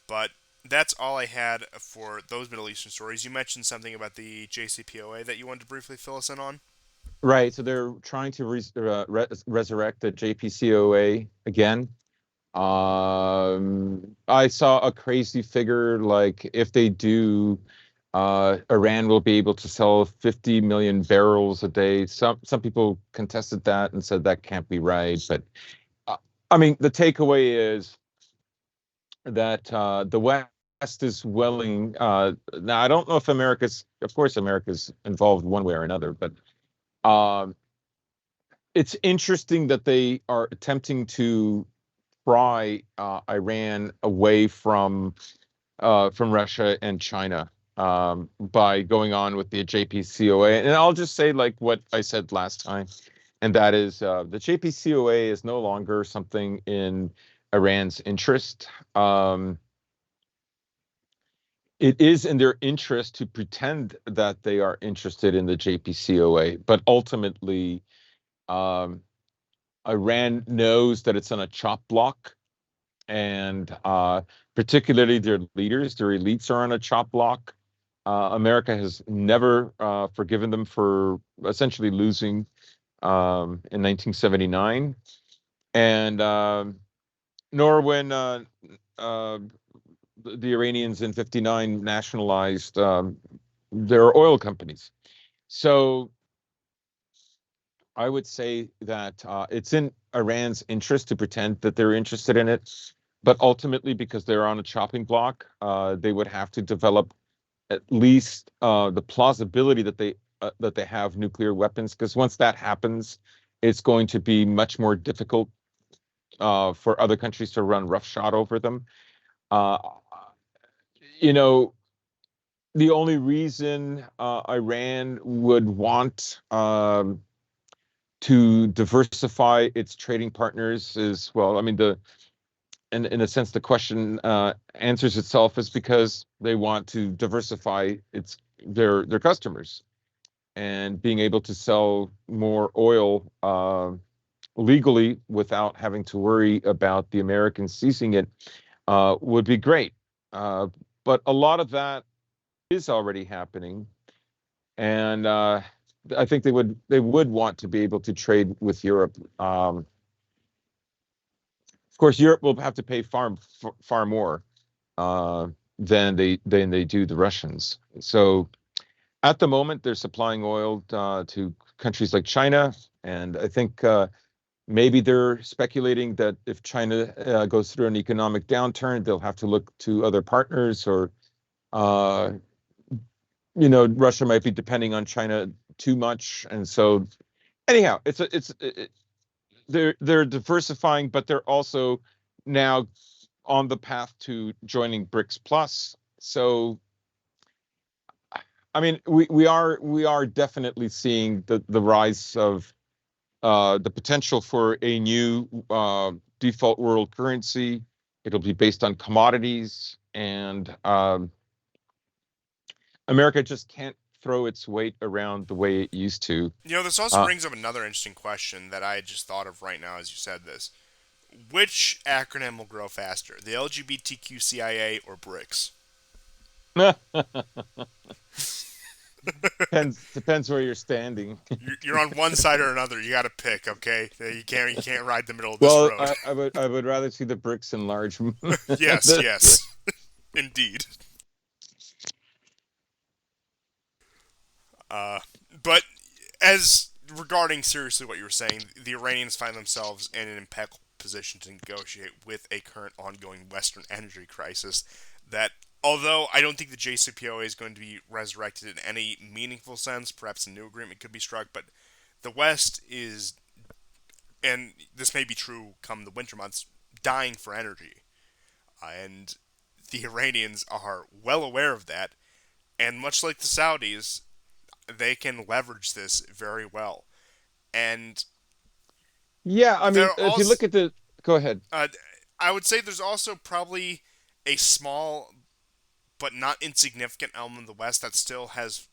But that's all I had for those Middle Eastern stories. You mentioned something about the JCPOA that you wanted to briefly fill us in on. Right. So they're trying to resurrect the JPCOA again. I saw a crazy figure like if they do, Iran will be able to sell 50 million barrels a day. Some people contested that and said that can't be right. But uh, I mean, the takeaway is that the West is willing. Now, I don't know if of course, America's involved one way or another, but um, it's interesting that they are attempting to pry Iran away from Russia and China by going on with the JPCOA. And I'll just say like what I said last time, and that is the JPCOA is no longer something in Iran's interest. It is in their interest to pretend that they are interested in the JPCOA, but ultimately, um, Iran knows that it's on a chop block, and particularly their leaders, their elites are on a chop block. America has never forgiven them for essentially losing in 1979, and nor when uh, the Iranians in '59 nationalized their oil companies. So I would say that it's in Iran's interest to pretend that they're interested in it, but ultimately, because they're on a chopping block, they would have to develop at least the plausibility that they have nuclear weapons. Because once that happens, it's going to be much more difficult for other countries to run roughshod over them. Uh, you know, the only reason Iran would want to diversify its trading partners is, well, I mean, in a sense, the question answers itself is because they want to diversify their customers and being able to sell more oil legally without having to worry about the Americans seizing it would be great. Uh, but a lot of that is already happening, and I think they would want to be able to trade with Europe. Of course, Europe will have to pay far more uh, than they do the Russians. So at the moment, they're supplying oil to countries like China, and I think maybe they're speculating that if China goes through an economic downturn, they'll have to look to other partners, or uh, Russia might be depending on China too much, and so anyhow, they're diversifying, but they're also now on the path to joining BRICS Plus. So, I mean, we are definitely seeing the rise of the potential for a new default world currency. It'll be based on commodities, and America just can't throw its weight around the way it used to. This also Uh, brings up another interesting question that I just thought of right now as you said this. Which acronym will grow faster, the LGBTQCIA or BRICS? depends where you're standing. You're on one side or another. You got to pick. Okay, you can't ride the middle of this Well, road. I would rather see the bricks enlarge. Yes, yes, indeed. Uh, but as regarding seriously what you were saying, the Iranians find themselves in an impeccable position to negotiate with a current ongoing Western energy crisis. That, although I don't think the JCPOA is going to be resurrected in any meaningful sense, perhaps a new agreement could be struck. But the West is, and this may be true come the winter months, dying for energy, and the Iranians are well aware of that. And much like the Saudis, they can leverage this very well. And Yeah, I there mean, are if you also, look at the, go ahead. I would say there's also probably a small but not insignificant element of the West that still has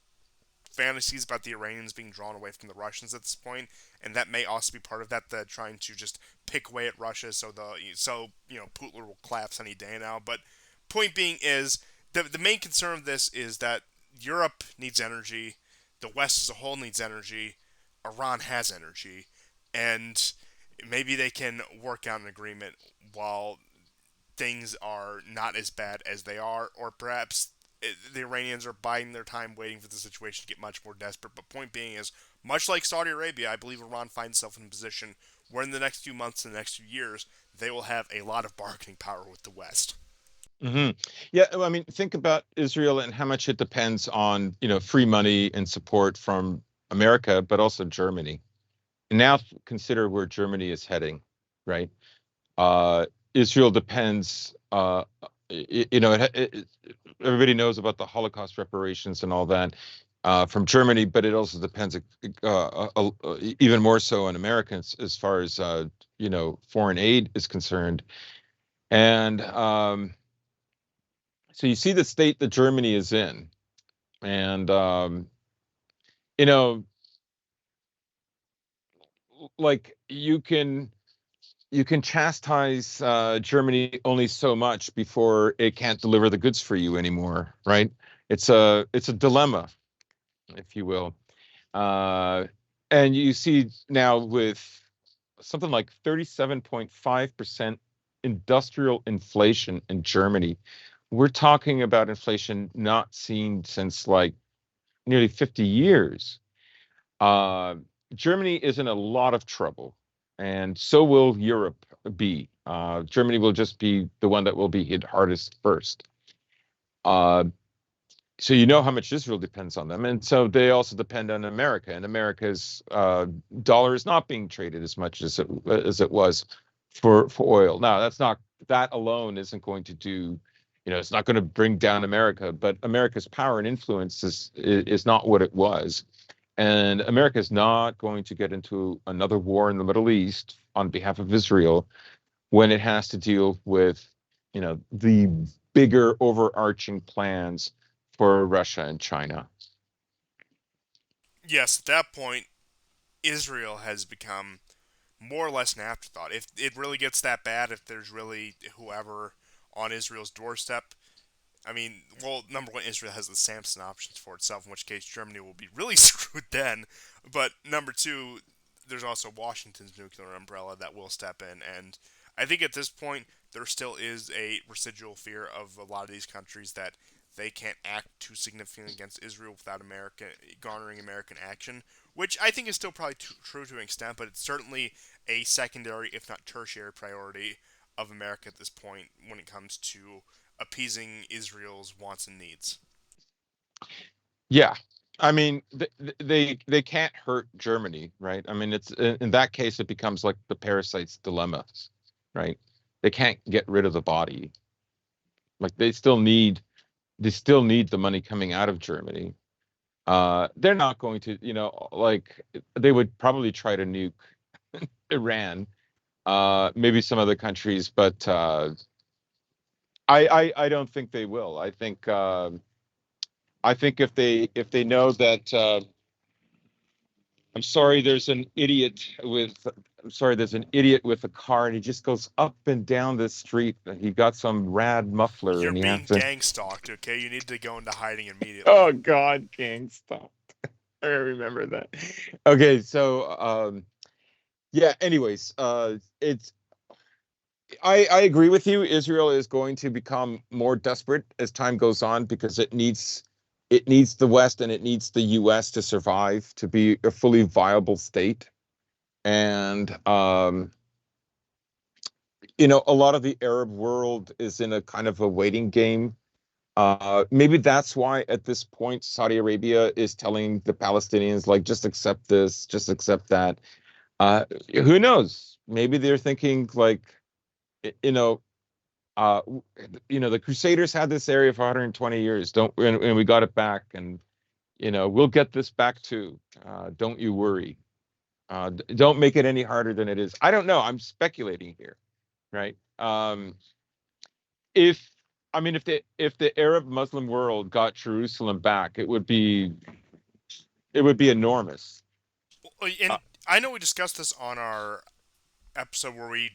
fantasies about the Iranians being drawn away from the Russians at this point, and that may also be part of that. That trying to just pick away at Russia, so Putin will collapse any day now. But point being is the main concern of this is that Europe needs energy, the West as a whole needs energy, Iran has energy, and maybe they can work out an agreement while things are not as bad as they are, or perhaps the Iranians are biding their time waiting for the situation to get much more desperate. But point being is, much like Saudi Arabia, I believe Iran finds itself in a position where in the next few months and the next few years, they will have a lot of bargaining power with the West. Hmm. Yeah, well, I mean, think about Israel and how much it depends on, free money and support from America, but also Germany. And now consider where Germany is heading, right? Uh, Israel depends, everybody knows about the Holocaust reparations and all that from Germany, but it also depends even more so on Americans as far as, foreign aid is concerned. And so you see the state that Germany is in. And, you know, like you can chastise Germany only so much before it can't deliver the goods for you anymore, right? It's a dilemma, if you will. Uh, and you see now with something like 37.5% industrial inflation in Germany. We're talking about inflation not seen since like nearly 50 years. Uh, Germany is in a lot of trouble, and so will Europe be. Germany will just be the one that will be hit hardest first. Uh, so you know how much Israel depends on them, and so they also depend on America. And America's dollar is not being traded as much as it was for oil. Now, that alone isn't going to do. It's not going to bring down America, but America's power and influence is not what it was. And America is not going to get into another war in the Middle East on behalf of Israel when it has to deal with, the bigger overarching plans for Russia and China. Yes, at that point, Israel has become more or less an afterthought. If it really gets that bad, if there's really whoever on Israel's doorstep, I mean, well, number one, Israel has the Samson options for itself, in which case Germany will be really screwed then. But number two, there's also Washington's nuclear umbrella that will step in. And I think at this point, there still is a residual fear of a lot of these countries that they can't act too significantly against Israel without America garnering American action, which I think is still probably true to an extent, but it's certainly a secondary, if not tertiary, priority of America at this point when it comes to appeasing Israel's wants and needs. Yeah. I mean, they can't hurt Germany, right? I mean, it's in that case, it becomes like the parasite's dilemma, right? They can't get rid of the body. Like they still need the money coming out of Germany. They're not going to, like they would probably try to nuke Iran, maybe some other countries, but I don't think they will. I think if they know that I'm sorry, there's an idiot with a car and he just goes up and down the street. He got some rad muffler You're and he has being to. gang stalked, okay? You need to go into hiding immediately. Oh God, gang, stop! I remember that. Okay, so yeah. Anyways, it's I agree with you. Israel is going to become more desperate as time goes on because it needs the West and it needs the U.S. to survive to be a fully viable state. And a lot of the Arab world is in a kind of a waiting game. Maybe that's why at this point Saudi Arabia is telling the Palestinians like just accept this, just accept that. Who knows? Maybe they're thinking like, you know, uh, the Crusaders had this area for 120 years. Don't and we got it back, and we'll get this back too. Don't you worry. Don't make it any harder than it is. I don't know. I'm speculating here, right? If I mean, if the Arab Muslim world got Jerusalem back, it would be enormous. And Uh, I know we discussed this on our episode where we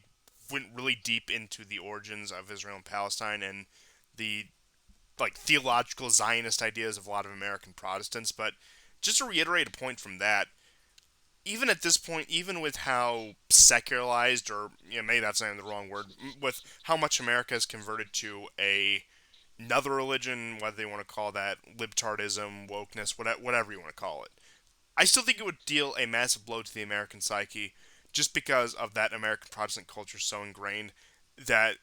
went really deep into the origins of Israel and Palestine and the like theological Zionist ideas of a lot of American Protestants, but just to reiterate a point from that, even at this point, even with how secularized, or maybe that's saying the wrong word, with how much America has converted to another religion, whether they want to call that libtardism, wokeness, whatever you want to call it, I still think it would deal a massive blow to the American psyche, just because of that American Protestant culture so ingrained that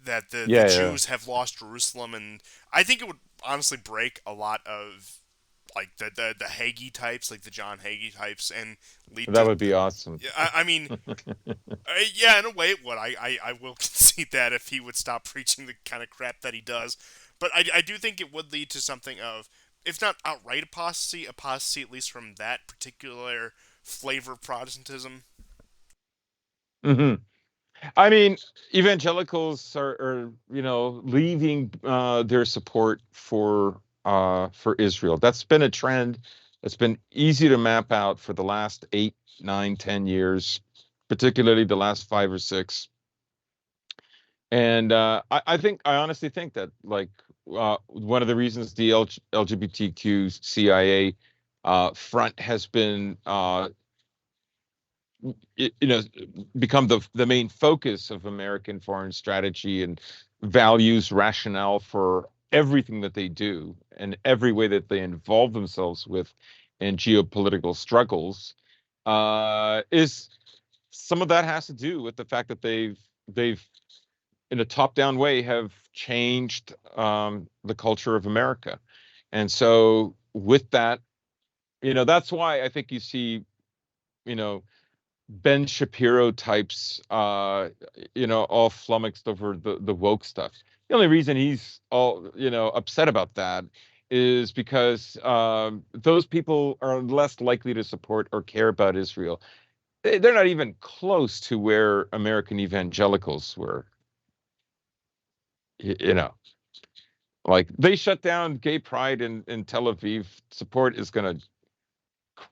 the Yeah, yeah. Jews have lost Jerusalem, and I think it would honestly break a lot of like the Hagee types, like the John Hagee types, and lead That to. would be awesome. I mean, yeah, in a way it would. I will concede that if he would stop preaching the kind of crap that he does, but I do think it would lead to something of, if not outright apostasy, apostasy at least from that particular flavor of Protestantism. Hmm. I mean, evangelicals are leaving their support for Israel. That's been a trend that's been easy to map out for the last 8, 9, 10 years, particularly the last 5 or 6. And I honestly think that, like, one of the reasons the LGBTQ CIA front has been you know become the main focus of American foreign strategy and values rationale for everything that they do and every way that they involve themselves with in geopolitical struggles, is some of that has to do with the fact that they've in a top-down way have changed the culture of America. And so with that, that's why I think you see, you know Ben Shapiro types, all flummoxed over the woke stuff. The only reason he's all, upset about that is because those people are less likely to support or care about Israel. They're not even close to where American evangelicals were. You know, like, they shut down gay pride in Tel Aviv. Support is going to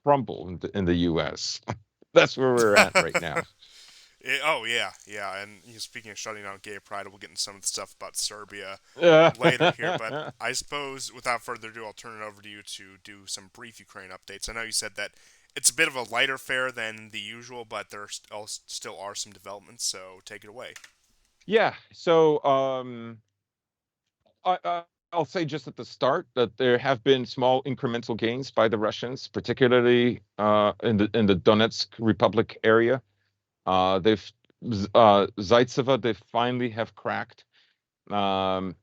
crumble in the U.S. That's where we're at right now. Oh yeah, yeah. And speaking of shutting down gay pride, we'll get into some of the stuff about Serbia Yeah. later here. But I suppose, without further ado, I'll turn it over to you to do some brief Ukraine updates. I know you said that it's a bit of a lighter fare than the usual, but there still are some developments. So take it away. Yeah. So I'll say just at the start that there have been small incremental gains by the Russians, particularly in the Donetsk Republic area. They've Zaitseva, they finally have cracked. Um,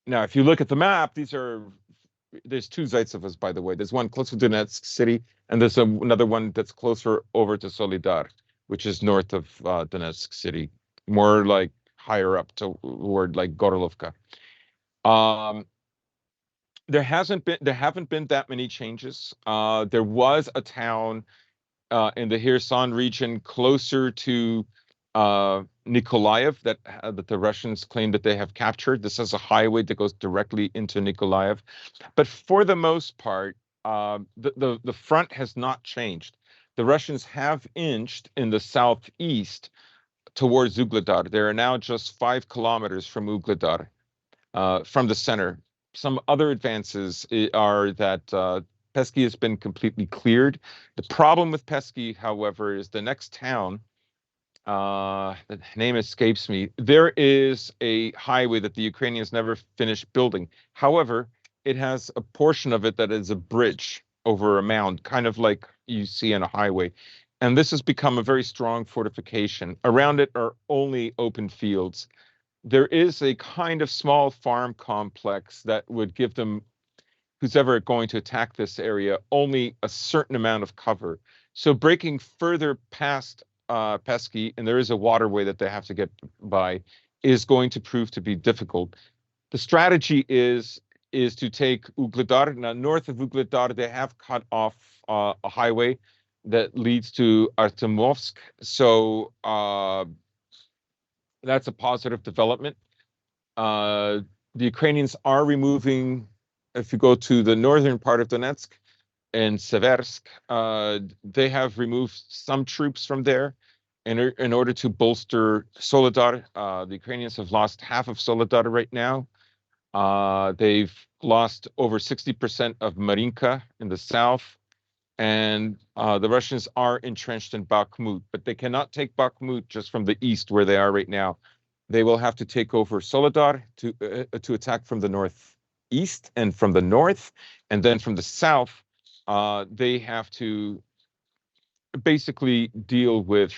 Now, if you look at the map, there's two Zaitsevas, by the way. There's one close to Donetsk city, and there's another one that's closer over to Solidar, which is north of Donetsk city, more like higher up toward like Gorlovka. Um, there haven't been that many changes. There was a town in the Kherson region closer to Nikolaev that the Russians claim that they have captured. This is a highway that goes directly into Nikolaev, but for the most part, the front has not changed. The Russians have inched in the southeast towards Ugledar. They are now just 5 kilometers from Ugledar, from the center. Some other advances are that Pesky has been completely cleared. The problem with Pesky, however, is the next town. The name escapes me. There is a highway that the Ukrainians never finished building. However, it has a portion of it that is a bridge over a mound, kind of like you see in a highway. And this has become a very strong fortification. Around it are only open fields. There is a kind of small farm complex that would give them, who's ever going to attack this area, only a certain amount of cover. So breaking further past Pesky, and there is a waterway that they have to get by, is going to prove to be difficult. The strategy is to take Ugledar. Now, north of Ugledar, they have cut off a highway that leads to Artemovsk. So that's a positive development. Uh, the Ukrainians are removing, if you go to the northern part of Donetsk and Seversk, they have removed some troops from there in order to bolster Solidar. The Ukrainians have lost half of Solidar right now. They've lost over 60% of Marinka in the south. and the Russians are entrenched in Bakhmut, but they cannot take Bakhmut just from the east where they are right now. They will have to take over Soledar to attack from the northeast and from the north, and then from the south, they have to basically deal with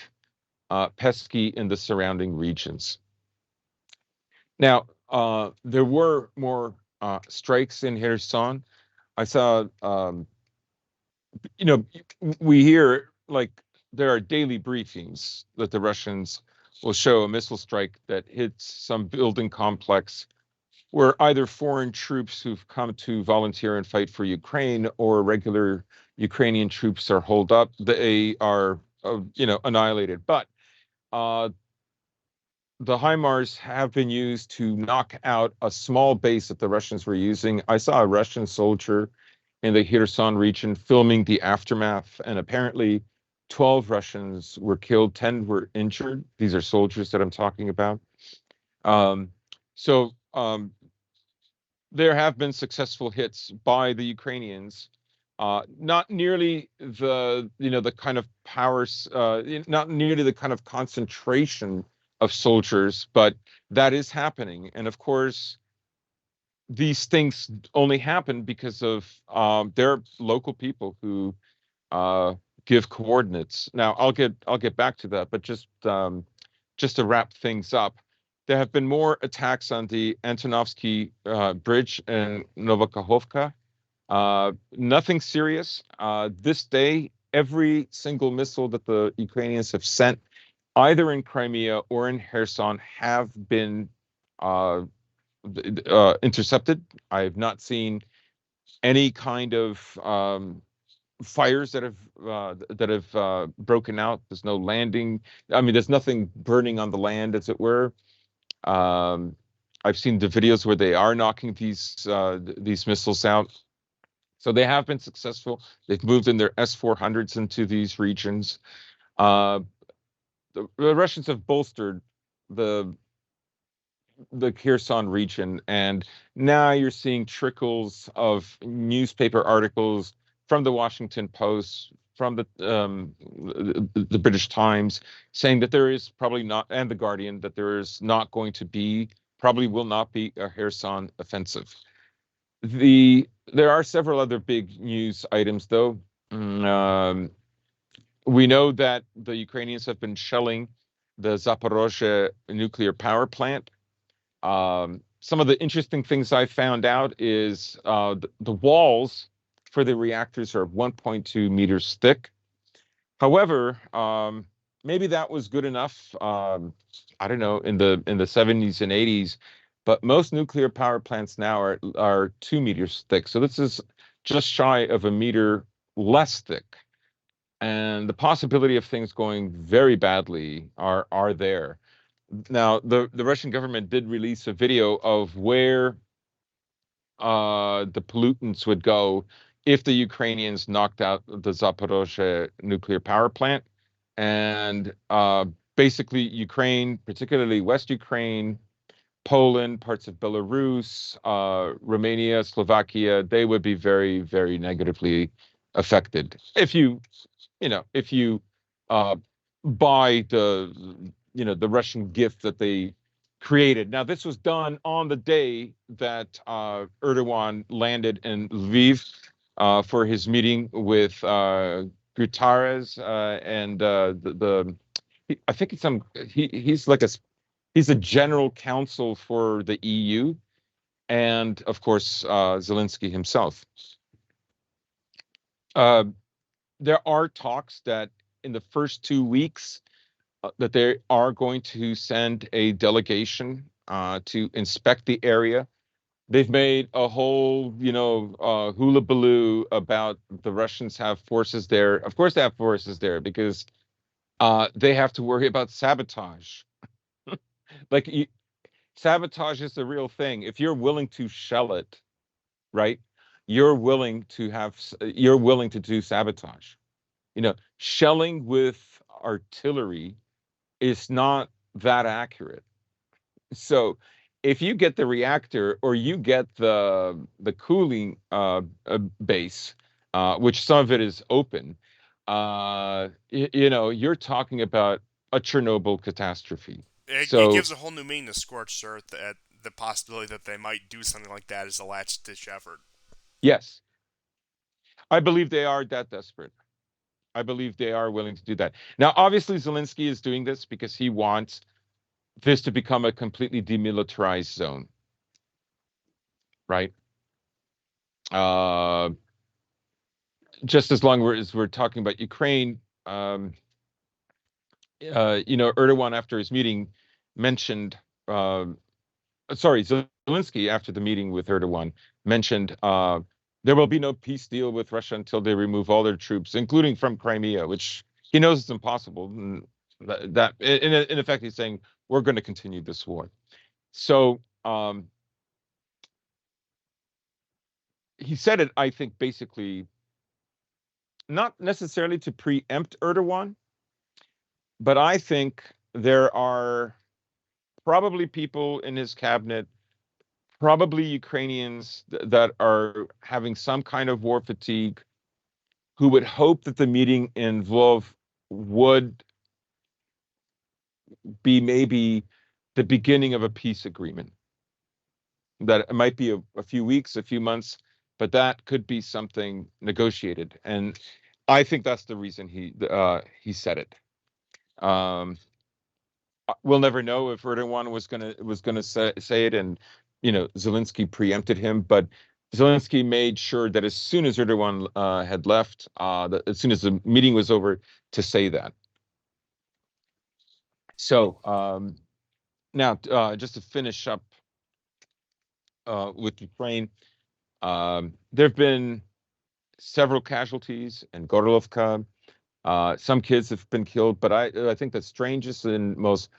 Pesky and the surrounding regions. Now, there were more strikes in Kherson. I saw, we hear like there are daily briefings that the Russians will show a missile strike that hits some building complex where either foreign troops who've come to volunteer and fight for Ukraine or regular Ukrainian troops are holed up. They are, annihilated. But uh, the HIMARS have been used to knock out a small base that the Russians were using. I saw a Russian soldier in the Kherson region filming the aftermath, and apparently 12 Russians were killed, 10 were injured. These are soldiers that I'm talking about. So there have been successful hits by the Ukrainians. Not nearly the kind of powers, not nearly the kind of concentration of soldiers, but that is happening. And of course, these things only happen because of there are local people who give coordinates. Now, I'll get back to that, but just to wrap things up, there have been more attacks on the Antonovsky Bridge in Novokhovka. Nothing serious. This day, every single missile that the Ukrainians have sent, either in Crimea or in Kherson, have been intercepted. I have not seen any kind of fires that have broken out. There's no landing. I mean, there's nothing burning on the land, as it were. I've seen the videos where they are knocking these missiles out. So they have been successful. They've moved in their S-400s into these regions. The Russians have bolstered the Kherson region, and now you're seeing trickles of newspaper articles from the Washington Post, from the British Times, saying that there is probably not, and the Guardian, that there is not going to be, probably will not be a Kherson offensive. There are several other big news items, though. We know that the Ukrainians have been shelling the Zaporozhye nuclear power plant. Some of the interesting things I found out is the walls for the reactors are 1.2 meters thick. However, maybe that was good enough. I don't know, in the 70s and 80s, but most nuclear power plants now are 2 meters thick. So this is just shy of a meter less thick. And the possibility of things going very badly are there. Now, the Russian government did release a video of where the pollutants would go if the Ukrainians knocked out the Zaporozhye nuclear power plant. And basically, Ukraine, particularly West Ukraine, Poland, parts of Belarus, Romania, Slovakia, they would be very, very negatively affected if you buy the Russian gift that they created. Now, this was done on the day that Erdogan landed in Lviv for his meeting with Guterres and I think he's a general counsel for the EU, and of course Zelensky himself. There are talks that in the first 2 weeks that they are going to send a delegation to inspect the area. They've made a whole, hula baloo about the Russians have forces there. Of course, they have forces there because they have to worry about sabotage. Sabotage is the real thing. If you're willing to shell it, right? You're willing to do sabotage. Shelling with artillery is not that accurate. So if you get the reactor or you get the cooling base, which some of it is open, you're talking about a Chernobyl catastrophe. It So gives a whole new meaning to scorched earth. At the possibility that they might do something like that is a last ditch effort. yes, I believe they are that desperate. I believe they are willing to do that. Now, obviously, Zelensky is doing this because he wants this to become a completely demilitarized zone, right? Uh, just as long as we're talking about Ukraine, Erdogan after his meeting mentioned, sorry, Zelensky after the meeting with Erdogan mentioned there will be no peace deal with Russia until they remove all their troops, including from Crimea, which he knows is impossible. And that in effect, he's saying we're going to continue this war. So he said it, I think, basically not necessarily to preempt Erdogan, but I think there are probably people in his cabinet, probably Ukrainians that are having some kind of war fatigue, who would hope that the meeting in Lvov would be maybe the beginning of a peace agreement. That it might be a few weeks, a few months, but that could be something negotiated. And I think that's the reason he said it. Um, we'll never know if Erdogan was gonna say it, and Zelensky preempted him, but Zelensky made sure that as soon as Erdogan had left, as soon as the meeting was over, to say that. So now, just to finish up with Ukraine, there have been several casualties in Gorlovka. Some kids have been killed, but I think the strangest and most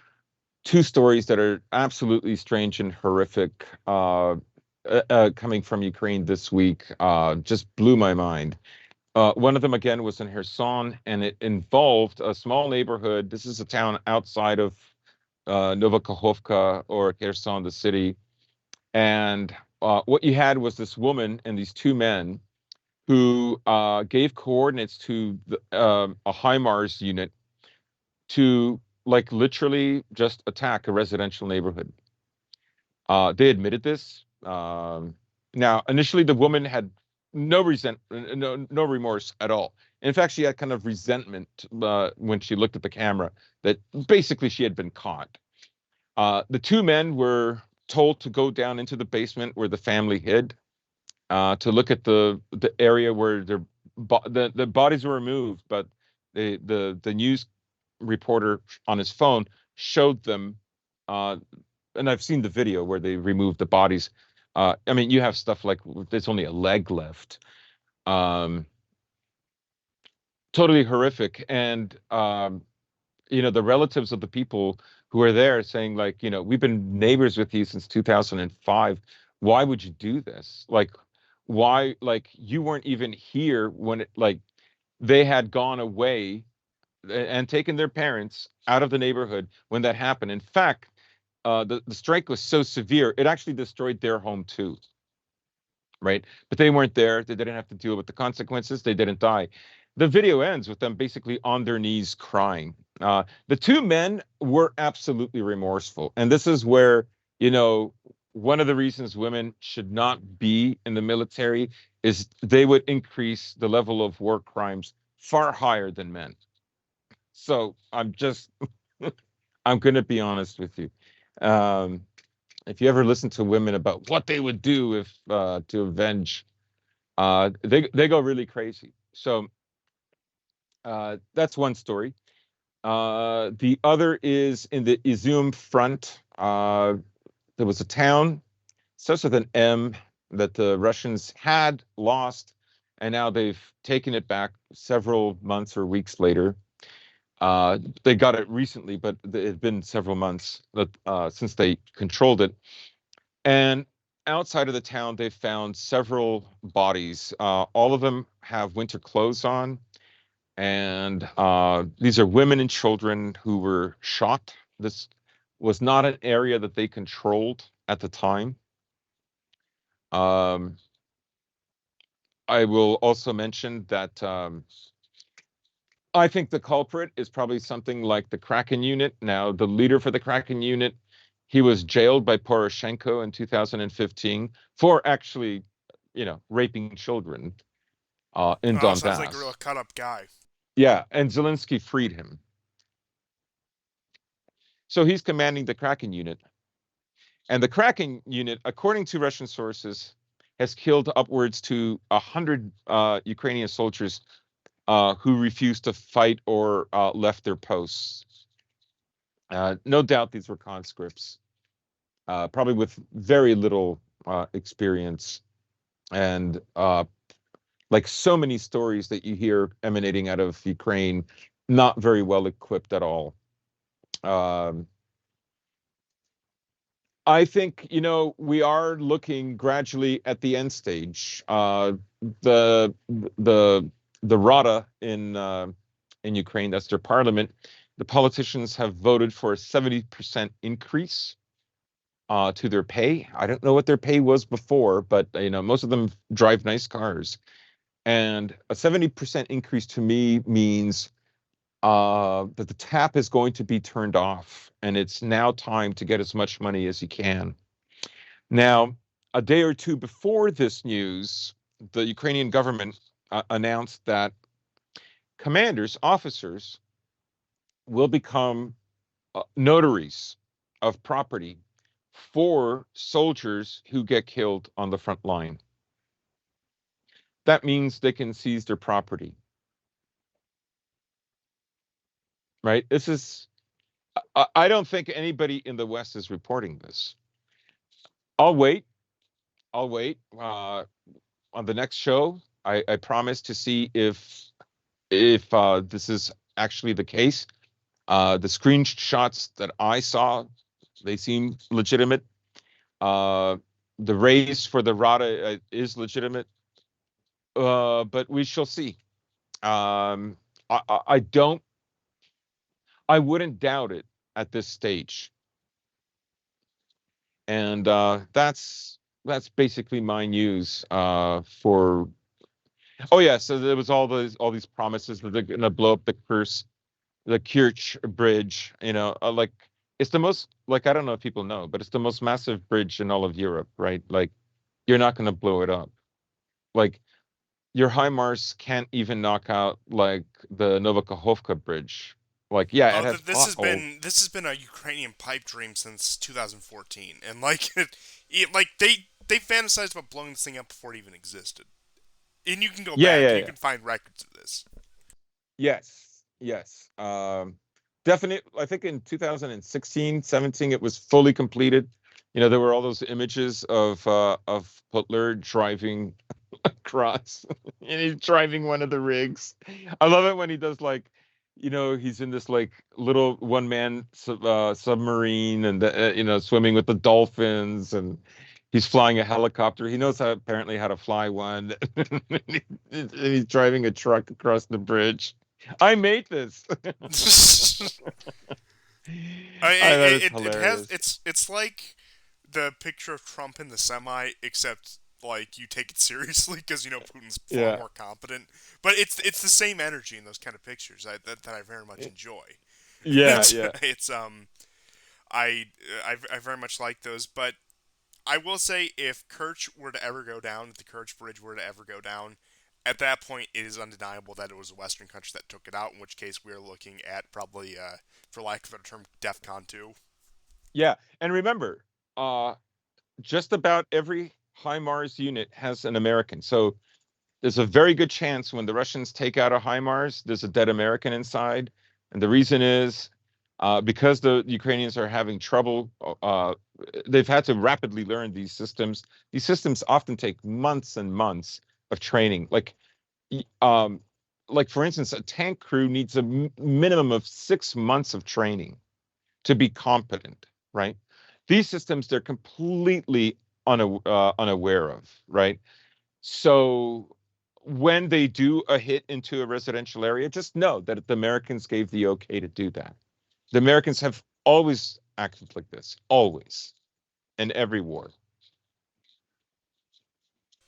two stories that are absolutely strange and horrific coming from Ukraine this week just blew my mind. One of them, again, was in Kherson, and it involved a small neighborhood. This is a town outside of Novokakhovka or Kherson, the city. And what you had was this woman and these two men who gave coordinates to a HIMARS unit to, like, literally just attack a residential neighborhood. They admitted this. Now, initially, the woman had no remorse at all. In fact, she had kind of resentment when she looked at the camera that basically she had been caught. The two men were told to go down into the basement where the family hid to look at the area where the bodies were removed, but the news reporter on his phone showed them, and I've seen the video where they removed the bodies. I mean, you have stuff like there's only a leg left. Um, totally horrific, and the relatives of the people who are there saying, like, we've been neighbors with you since 2005. Why would you do this? Like, why? Like, you weren't even here when they had gone away and taken their parents out of the neighborhood when that happened. In fact, the strike was so severe, it actually destroyed their home too, right? But they weren't there. They didn't have to deal with the consequences. They didn't die. The video ends with them basically on their knees crying. The two men were absolutely remorseful. And this is where, one of the reasons women should not be in the military is they would increase the level of war crimes far higher than men. So I'm going to be honest with you. Um, if you ever listen to women about what they would do if to avenge, they go really crazy. So that's one story. The other is in the Izum front. There was a town, starts with an M, that the Russians had lost, and now they've taken it back several months or weeks later. They got it recently, but it had been several months since they controlled it. And outside of the town, they found several bodies. All of them have winter clothes on, and these are women and children who were shot. This was not an area that they controlled at the time. Um, I will also mention that I think the culprit is probably something like the Kraken unit. Now, the leader for the Kraken unit, he was jailed by Poroshenko in 2015 for actually, raping children in Oh, sounds like a Donbass. real cut up guy. Yeah, and Zelensky freed him. So he's commanding the Kraken unit. And the Kraken unit, according to Russian sources, has killed upwards to 100 Ukrainian soldiers who refused to fight or left their posts. No doubt these were conscripts, probably with very little experience. And like so many stories that you hear emanating out of Ukraine, not very well equipped at all. Um, I think, we are looking gradually at the end stage. The the the Rada in Ukraine, that's their parliament. The politicians have voted for a 70% increase to their pay. I don't know what their pay was before, but most of them drive nice cars, and a 70% increase to me means that the tap is going to be turned off, and it's now time to get as much money as you can. Now, a day or two before this news, the Ukrainian government announced that commanders, officers, will become notaries of property for soldiers who get killed on the front line. That means they can seize their property, right? This is, I don't think anybody in the West is reporting this. I'll wait. I'll wait. On the next show, I promise to see if this is actually the case. The screenshots that I saw, they seem legitimate. Uh, the raise for the Rada is legitimate, but we shall see. Um, I don't, I wouldn't doubt it at this stage, and that's basically my news for. Oh yeah, so there was all these promises that they're gonna blow up the Kerch Bridge. Like it's the most, like, I don't know if people know, but it's the most massive bridge in all of Europe, right? Like you're not gonna blow it up. Like your HIMARS can't even knock out like the Novakhovka Bridge. Like, yeah, it Oh, has this potholes. has been a Ukrainian pipe dream since 2014, and like, like they fantasized about blowing this thing up before it even existed. And you can go Yeah, back yeah, and you yeah. can find records of this. Yes, yes. Definite. I think in 2016, 17, it was fully completed. There were all those images of Putler driving across, and he's driving one of the rigs. I love it when he does like, he's in this like little one man submarine, and swimming with the dolphins, and he's flying a helicopter. He knows apparently how to fly one. And he's driving a truck across the bridge. I made this. I thought it's It has hilarious. it's like the picture of Trump in the semi, except like you take it seriously because Putin's far Yeah. more competent. But it's the same energy in those kind of pictures that I very much enjoy. Yeah, it's yeah. it's I, I very much like those, but I will say if Kerch were to ever go down, if the Kerch Bridge were to ever go down, at that point it is undeniable that it was a Western country that took it out. In which case we are looking at probably, for lack of a better term, DEFCON 2. Yeah. And remember, uh just about every HIMARS unit has an American. So there's a very good chance when the Russians take out a HIMARS, there's a dead American inside. And the reason is because the Ukrainians are having trouble. They've had to rapidly learn these systems. These systems often take months and months of training. Um, like for instance, a tank crew needs a minimum of 6 months of training to be competent, right? These systems they're completely unaware of, right? So when they do a hit into a residential area, just know that the Americans gave the okay to do that. The Americans have always acted like this, always, in every war.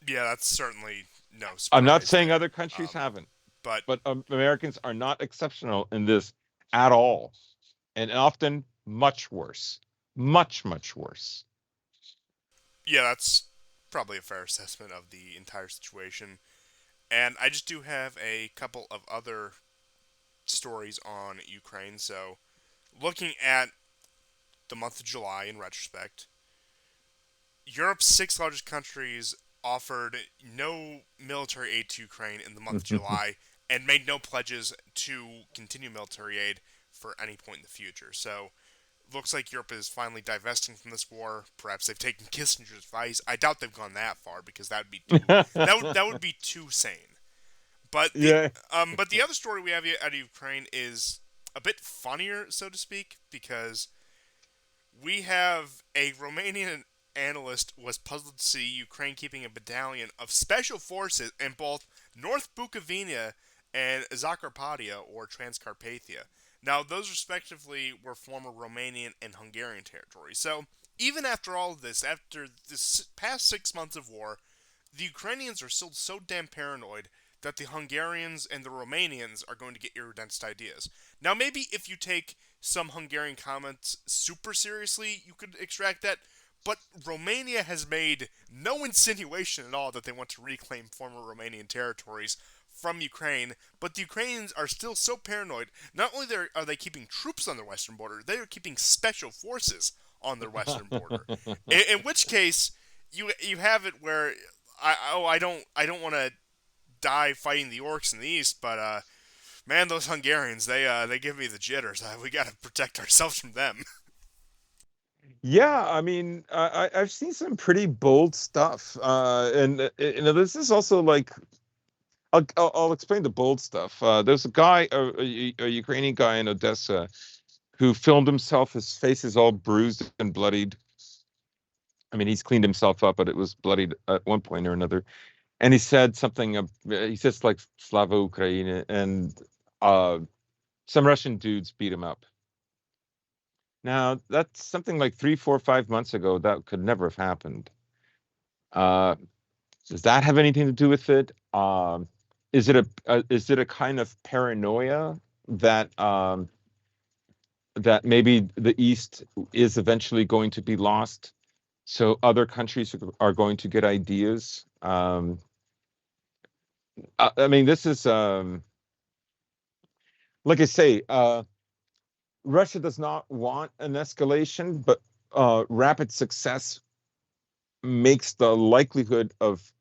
Yeah, that's certainly no I'm not surprise saying there. other countries haven't, But but Americans are not exceptional in this at all, and often much worse, much worse. yeah, that's probably a fair assessment of the entire situation. And I just do have a couple of other stories on Ukraine. So, looking at the month of July in retrospect, Europe's six largest countries offered no military aid to Ukraine in the month of July and made no pledges to continue military aid for any point in the future. So, looks like Europe is finally divesting from this war. Perhaps they've taken Kissinger's advice. I doubt they've gone that far because that would be too sane. But the Yeah. but the other story we have out of Ukraine is a bit funnier, so to speak, because we have a Romanian analyst was puzzled to see Ukraine keeping a battalion of special forces in both North Bukovina and Zakarpattia or Transcarpathia. Now, those respectively were former Romanian and Hungarian territories. So, even after all of this, after this past 6 months of war, the Ukrainians are still so damn paranoid that the Hungarians and the Romanians are going to get iridescent ideas. Now, maybe if you take some Hungarian comments super seriously, you could extract that. But Romania has made no insinuation at all that they want to reclaim former Romanian territories from Ukraine, but the Ukrainians are still so paranoid. Not only are they keeping troops on their western border, they are keeping special forces on their western border. In which case, you have it where I don't want to die fighting the orcs in the east, but man, those Hungarians they give me the jitters. We got to protect ourselves from them. Yeah, I mean, I've seen some pretty bold stuff, and this is also like I'll explain the bold stuff. There's a guy, a Ukrainian guy in Odessa, who filmed himself. His face is all bruised and bloodied. I mean, he's cleaned himself up, but it was bloodied at one point or another. And he said something. He says like "Slava Ukraine," and uh, some Russian dudes beat him up. Now, that's something like 3, 4, 5 months ago. That could never have happened. Uh, does that have anything to do with it? Is it a kind of paranoia that that maybe the East is eventually going to be lost, so other countries are going to get ideas? I mean, this is like I say, Russia does not want an escalation, but rapid success makes the likelihood of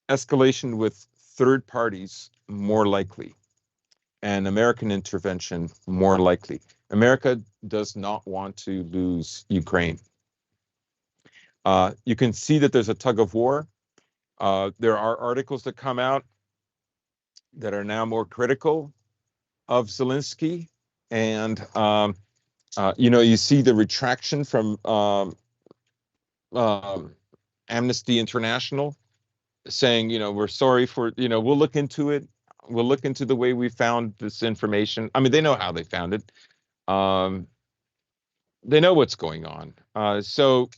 escalation with third parties more likely, and American intervention more likely. America does not want to lose Ukraine. You can see that there's a tug of war. There are articles that come out that are now more critical of Zelensky, and you see the retraction from um, Amnesty International saying, we're sorry for, we'll look into it. We'll look into the way we found this information. I mean, they know how they found it. Um, they know what's going on. So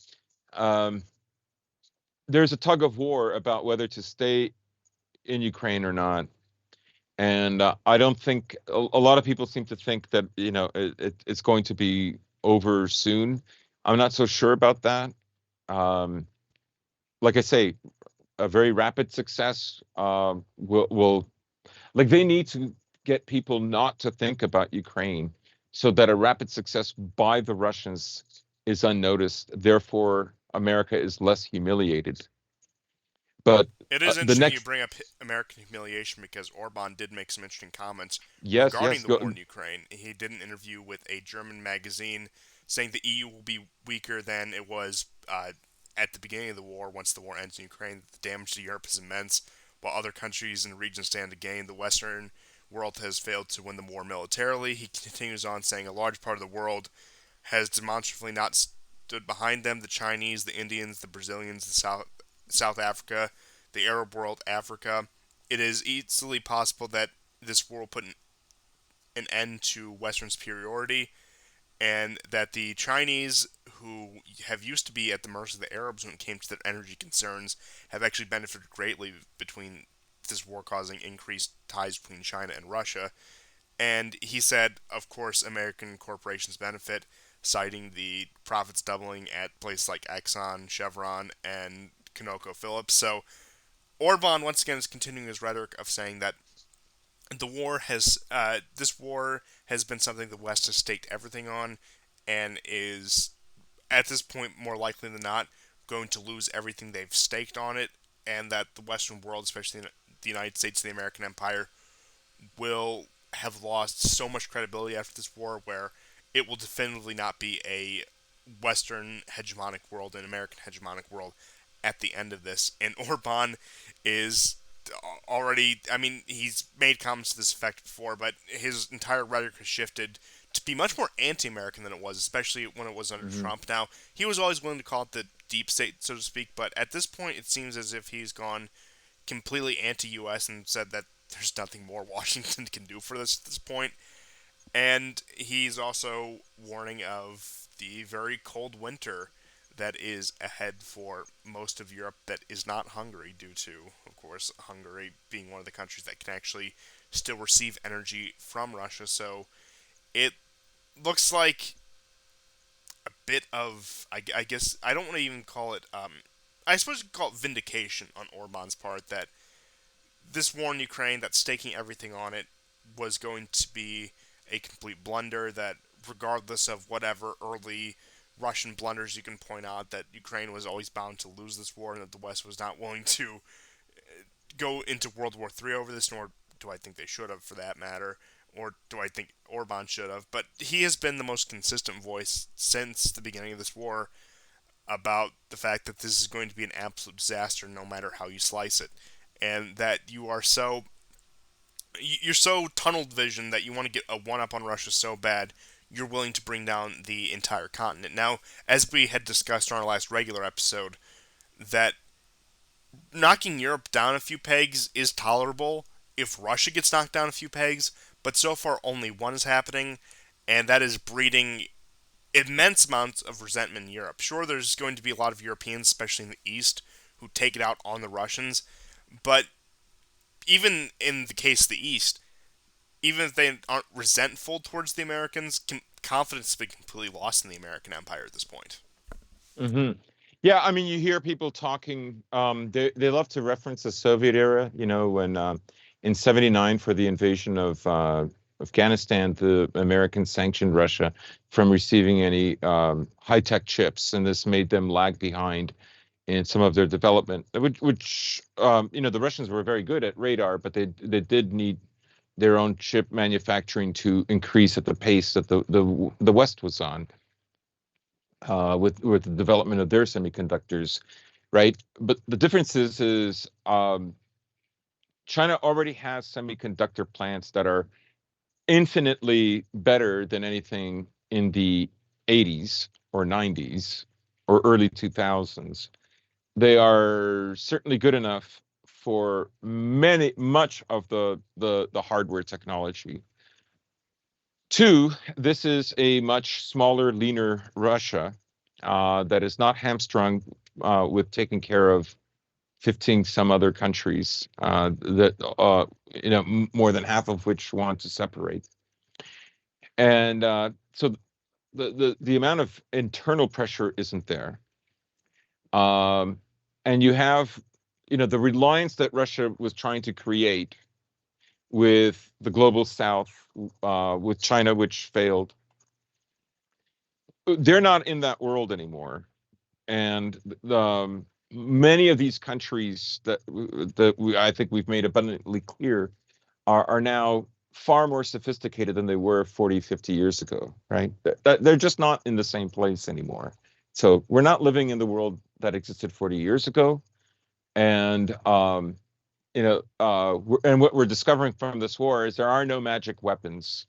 um, there's a tug of war about whether to stay in Ukraine or not. And I don't think a lot of people seem to think that, it's going to be over soon. I'm not so sure about that. Um, like I say, a very rapid success will like they need to get people not to think about Ukraine so that a rapid success by the Russians is unnoticed. Therefore, America is less humiliated. But It is the interesting you next, bring up American humiliation because Orban did make some interesting comments yes, regarding yes, the go. war in Ukraine. He did an interview with a German magazine saying the EU will be weaker than it was at the beginning of the war. Once the war ends in Ukraine, the damage to Europe is immense. While other countries in the region stand to gain, the Western world has failed to win the war militarily. He continues on saying a large part of the world has demonstrably not stood behind them. The Chinese, the Indians, the Brazilians, the South Africa, the Arab world, Africa. It is easily possible that this war will put an end to Western superiority, and that the Chinese, who have used to be at the mercy of the Arabs when it came to their energy concerns, have actually benefited greatly between this war causing increased ties between China and Russia. And he said, of course, American corporations benefit, citing the profits doubling at places like Exxon, Chevron, and ConocoPhillips. So Orban once again is continuing his rhetoric of saying that this war has been something the West has staked everything on, and is at this point more likely than not going to lose everything they've staked on it, and that the Western world, especially the United States and the American Empire, will have lost so much credibility after this war, where it will definitively not be a Western hegemonic world, an American hegemonic world at the end of this. And Orban is already, I mean, he's made comments to this effect before, but his entire rhetoric has shifted to be much more anti-American than it was, especially when it was under Hmm. Trump. Now, he was always willing to call it the deep state, so to speak, but at this point, it seems as if he's gone completely anti-U.S. and said that there's nothing more Washington can do for this at this point. And he's also warning of the very cold winter that is ahead for most of Europe that is not Hungary, due to, of course, Hungary being one of the countries that can actually still receive energy from Russia. So it looks like a bit of, I guess, I don't want to even call it, I suppose you could call it vindication on Orban's part that this war in Ukraine, that staking everything on it, was going to be a complete blunder, that regardless of whatever early Russian blunders you can point out, that Ukraine was always bound to lose this war, and that the West was not willing to go into World War III over this, nor do I think they should have, for that matter, or do I think Orban should have. But he has been the most consistent voice since the beginning of this war about the fact that this is going to be an absolute disaster no matter how you slice it, and that you're so tunnel vision that you want to get a one up on Russia so bad you're willing to bring down the entire continent. Now, as we had discussed on our last regular episode, that knocking Europe down a few pegs is tolerable if Russia gets knocked down a few pegs, but so far only one is happening, and that is breeding immense amounts of resentment in Europe. Sure, there's going to be a lot of Europeans, especially in the East, who take it out on the Russians, but even in the case of the East, even if they aren't resentful towards the Americans, confidence has been completely lost in the American empire at this point. Hmm. Yeah, I mean, you hear people talking. They love to reference the Soviet era. You know, when in '79 for the invasion of Afghanistan, the Americans sanctioned Russia from receiving any high-tech chips, and this made them lag behind in some of their development. Which you know, the Russians were very good at radar, but they did need their own chip manufacturing to increase at the pace that the West was on with the development of their semiconductors, right? But the difference is China already has semiconductor plants that are infinitely better than anything in the 80s or 90s or early 2000s. They are certainly good enough for much of the hardware technology. Two, this is a much smaller, leaner Russia that is not hamstrung with taking care of 15 some other countries that you know, more than half of which want to separate. And so the amount of internal pressure isn't there. Um, and you have, you know, the reliance that Russia was trying to create with the global South, with China, which failed. They're not in that world anymore, and many of these countries I think we've made abundantly clear are now far more sophisticated than they were 40, 50 years ago, right? They're just not in the same place anymore. So we're not living in the world that existed 40 years ago. And, you know, and what we're discovering from this war is there are no magic weapons.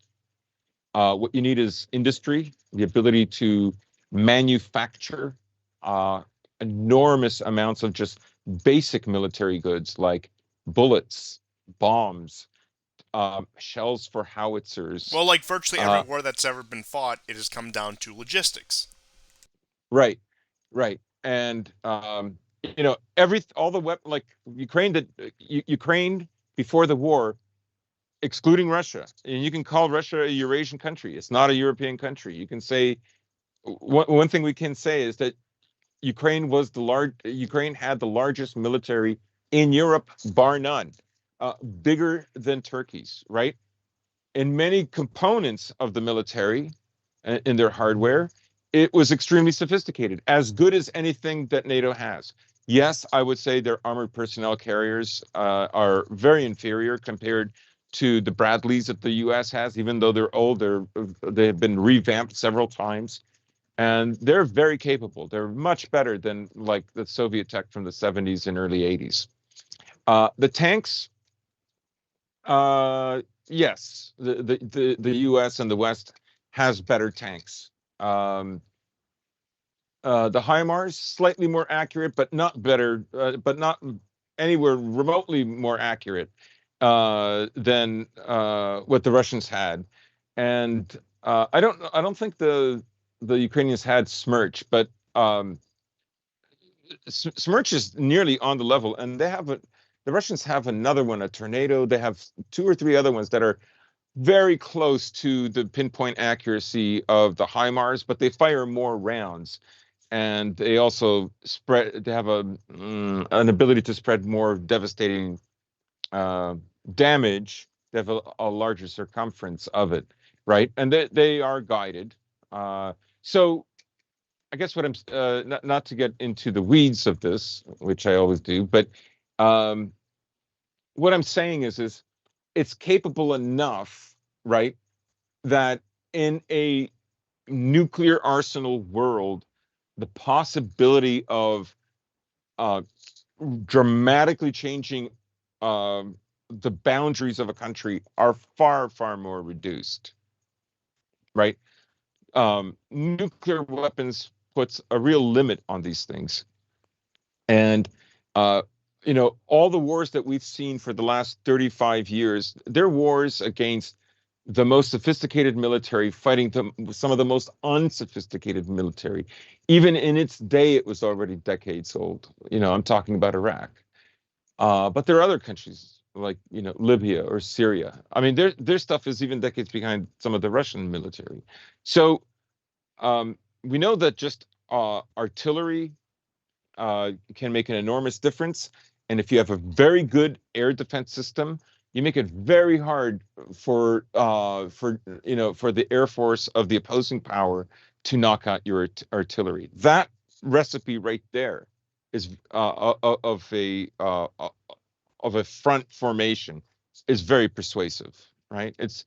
What you need is industry, the ability to manufacture uh, enormous amounts of just basic military goods like bullets, bombs, shells for howitzers. Well, like virtually every Uh, war that's ever been fought, it has come down to logistics. Right, right. And every all the weapon like Ukraine before the war, excluding Russia, and you can call Russia a Eurasian country. It's not a European country. You can say one thing we can say is that Ukraine had the largest military in Europe, bar none, bigger than Turkey's, right? In many components of the military, in their hardware, it was extremely sophisticated, as good as anything that NATO has. Yes, I would say their armored personnel carriers are very inferior compared to the Bradleys that the U.S. has, even though they're old. They have been revamped several times, and they're very capable. They're much better than like the Soviet tech from the 70s and early 80s. The tanks, yes, the U.S. and the West has better tanks. Um, the HIMARS slightly more accurate, but not better, but not anywhere remotely more accurate than what the Russians had. And I don't think the Ukrainians had Smerch, but Smerch is nearly on the level, and the Russians have another one, a Tornado. They have two or three other ones that are very close to the pinpoint accuracy of the HIMARS, but they fire more rounds, and they also spread. They have an ability to spread more devastating uh, damage. They have a larger circumference of it, right? And they are guided. So I guess what I'm not to get into the weeds of this, which I always do, but um, what I'm saying is it's capable enough, right, that in a nuclear arsenal world, the possibility of uh, dramatically changing uh, the boundaries of a country are far, far more reduced, right? Nuclear weapons puts a real limit on these things. And all the wars that we've seen for the last 35 years, they're wars against the most sophisticated military fighting some of the most unsophisticated military. Even in its day, it was already decades old. I'm talking about Iraq. But there are other countries like, Libya or Syria. I mean, their stuff is even decades behind some of the Russian military. So we know that just artillery can make an enormous difference. And if you have a very good air defense system, you make it very hard for the Air Force of the opposing power to knock out your artillery. That recipe right there is of a front formation is very persuasive, right? It's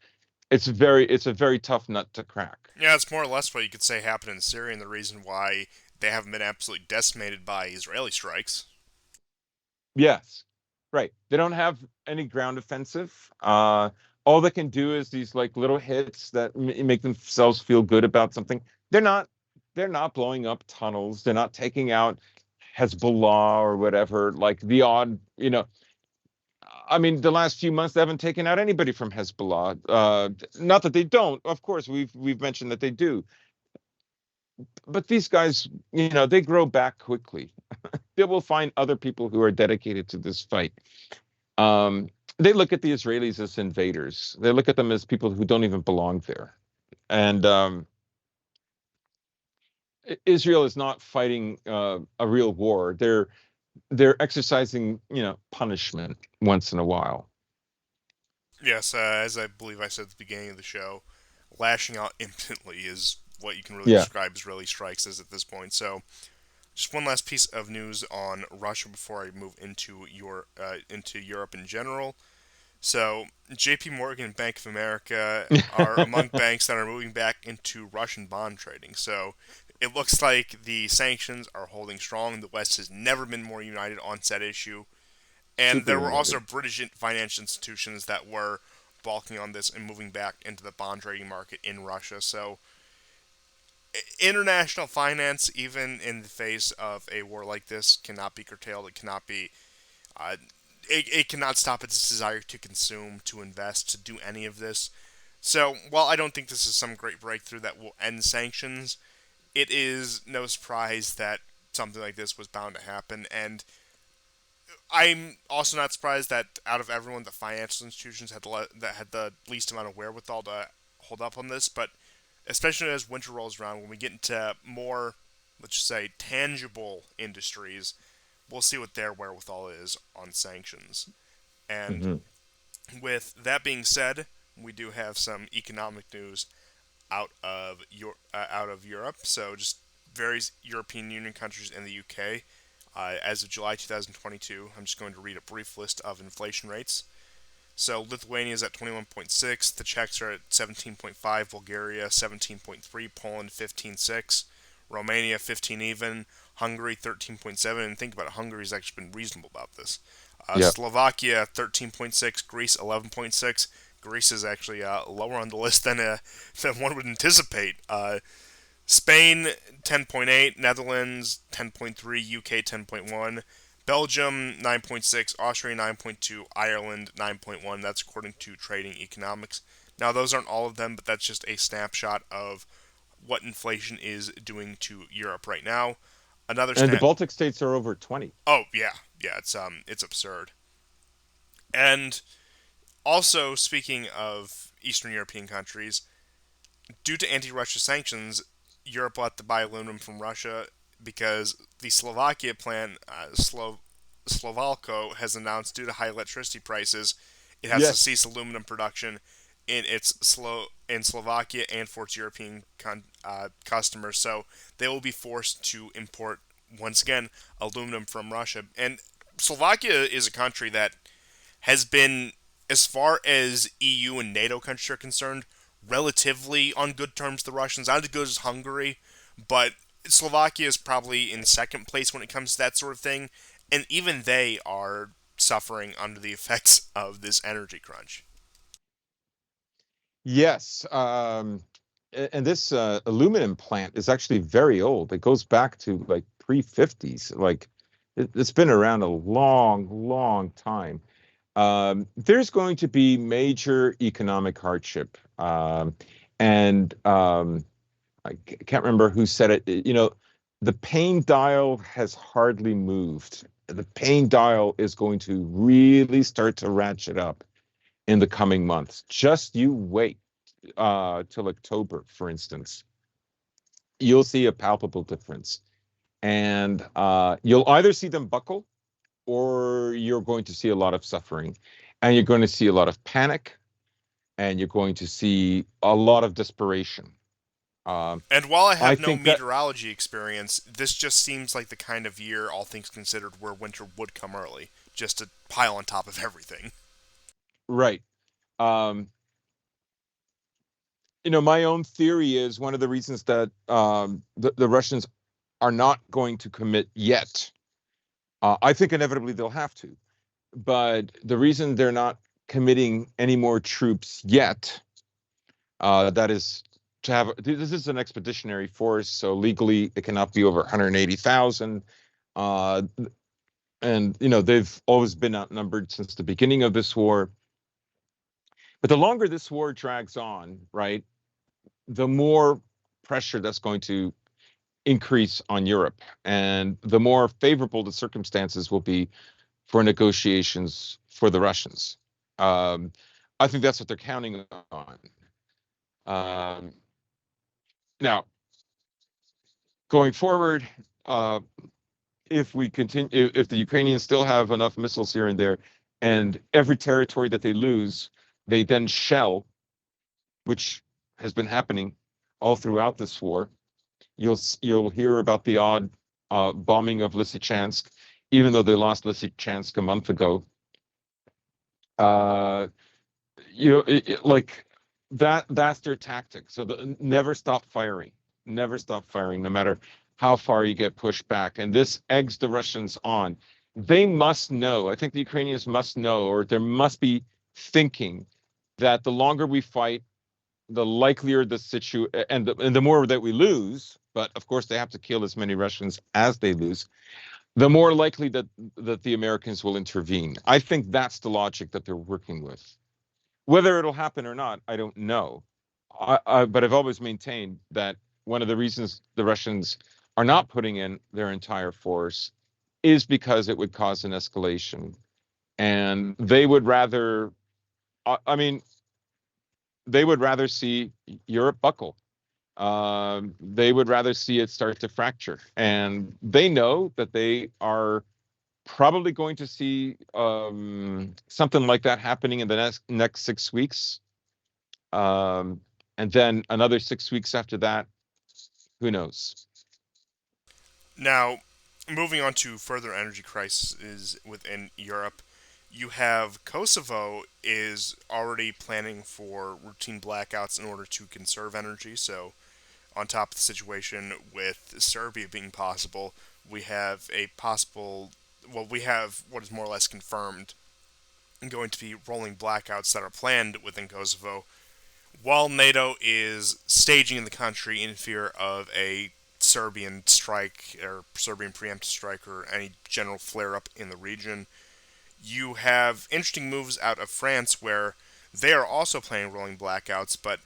a very tough nut to crack. Yeah, it's more or less what you could say happened in Syria, and the reason why they haven't been absolutely decimated by Israeli strikes. Yes, right. They don't have any ground offensive. All they can do is these like little hits that make themselves feel good about something. They're not. They're not blowing up tunnels. They're not taking out Hezbollah or whatever. Like the odd, I mean, the last few months they haven't taken out anybody from Hezbollah. Not that they don't. Of course, we've mentioned that they do. But these guys, they grow back quickly. They will find other people who are dedicated to this fight. Um, they look at the Israelis as invaders. They look at them as people who don't even belong there. And Israel is not fighting a real war. They're exercising, punishment once in a while. Yes, as I believe I said at the beginning of the show, lashing out impotently is what you can really Yeah. describe Israeli strikes as at this point. So, just one last piece of news on Russia before I move into Europe in general. So, J.P. Morgan and Bank of America are among banks that are moving back into Russian bond trading. So, it looks like the sanctions are holding strong. The West has never been more united on said issue. And Super there were also united. British financial institutions that were balking on this and moving back into the bond trading market in Russia. So, international finance, even in the face of a war like this, cannot be curtailed. It cannot be. Uh, it cannot stop its desire to consume, to invest, to do any of this. So, while I don't think this is some great breakthrough that will end sanctions, it is no surprise that something like this was bound to happen. And I'm also not surprised that out of everyone, the financial institutions that had the least amount of wherewithal to hold up on this. But especially as winter rolls around, when we get into more, let's just say, tangible industries, we'll see what their wherewithal is on sanctions. And Hmm. with that being said, we do have some economic news out of Europe. So just various European Union countries and the UK. As of July 2022, I'm just going to read a brief list of inflation rates. So Lithuania is at 21.6, the Czechs are at 17.5, Bulgaria 17.3, Poland 15.6, Romania 15 even, Hungary 13.7, and think about it, Hungary's actually been reasonable about this. Yeah. Slovakia 13.6, Greece 11.6. Greece is actually lower on the list than one would anticipate. Spain 10.8, Netherlands 10.3, UK 10.1, Belgium 9.6, Austria 9.2, Ireland 9.1. That's according to Trading Economics. Now, those aren't all of them, but that's just a snapshot of what inflation is doing to Europe right now. Another And the snap. Baltic states are over 20. Oh yeah, yeah. It's absurd. And also, speaking of Eastern European countries, due to anti-Russia sanctions, Europe will have to buy aluminum from Russia because the Slovakia plant, Slovalco, has announced due to high electricity prices, it has to Yes. cease aluminum production in Slovakia and for its European customers. So they will be forced to import once again aluminum from Russia. And Slovakia is a country that has been, as far as EU and NATO countries are concerned, relatively on good terms with the Russians. Not as good as Hungary, but Slovakia is probably in second place when it comes to that sort of thing. And even they are suffering under the effects of this energy crunch. Yes. And this aluminum plant is actually very old. It goes back to like pre-50s. Like it's been around a long, long time. There's going to be major economic hardship. And can't remember who said it. The pain dial has hardly moved. The pain dial is going to really start to ratchet up in the coming months. Just you wait till October, for instance. You'll see a palpable difference. And you'll either see them buckle or you're going to see a lot of suffering. And you're going to see a lot of panic and you're going to see a lot of desperation. Um, And while I I have no think that, meteorology experience, this just seems like the kind of year, all things considered, where winter would come early, just to pile on top of everything. right. Um, my own theory is one of the reasons that the Russians are not going to commit yet. I think inevitably they'll have to. But the reason they're not committing any more troops yet, that is to have, this is an expeditionary force, so legally it cannot be over 180,000. Uh, and, they've always been outnumbered since the beginning of this war. But the longer this war drags on, right, the more pressure that's going to increase on Europe, and the more favorable the circumstances will be for negotiations for the Russians. Um, I think that's what they're counting on. Um, Now, going forward, uh, if we continue, if the Ukrainians still have enough missiles here and there, and every territory that they lose, they then shell, which has been happening all throughout this war. You'll hear about the odd bombing of Lysychansk, even though they lost Lysychansk a month ago. Uh, like that's their tactic. So never stop firing, never stop firing, no matter how far you get pushed back. And this eggs the Russians on. They must know. I think the Ukrainians must know, or there must be thinking that the longer we fight, the likelier the and the more that we lose. But of course, they have to kill as many Russians as they lose. The more likely that the Americans will intervene. I think that's the logic that they're working with. Whether it'll happen or not, I don't know. But I've always maintained that one of the reasons the Russians are not putting in their entire force is because it would cause an escalation, and they would rather. I mean, they would rather see Europe buckle. They would rather see it start to fracture, and they know that they are probably going to see something like that happening in the next 6 weeks, and then another 6 weeks after that. Who knows? Now, moving on to further energy crises within Europe, you have Kosovo is already planning for routine blackouts in order to conserve energy. So, on top of the situation with Serbia being possible, we have a possible, well, we have what is more or less confirmed going to be rolling blackouts that are planned within Kosovo, while NATO is staging in the country in fear of a Serbian strike or Serbian preemptive strike or any general flare up in the region. You have interesting moves out of France where they are also planning rolling blackouts, but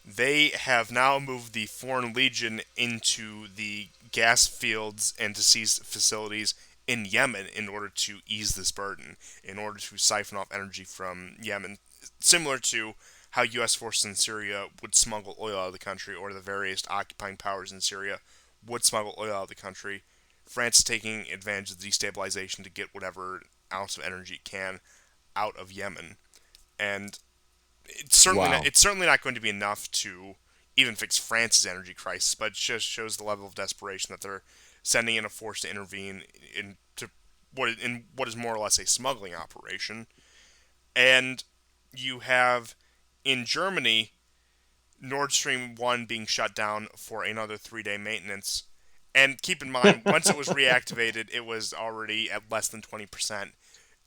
they have now moved the Foreign Legion into the gas fields and to seize facilities in Yemen in order to ease this burden, in order to siphon off energy from Yemen, similar to how U.S. forces in Syria would smuggle oil out of the country, or the various occupying powers in Syria would smuggle oil out of the country. France is taking advantage of the destabilization to get whatever ounce of energy it can out of Yemen, and Wow. it's certainly not going to be enough to even fix France's energy crisis, but it just shows the level of desperation that they're sending in a force to intervene in what is more or less a smuggling operation. And you have in Germany Nord Stream 1 being shut down for another 3 day maintenance. And keep in mind, once it was reactivated, it was already at less than 20%.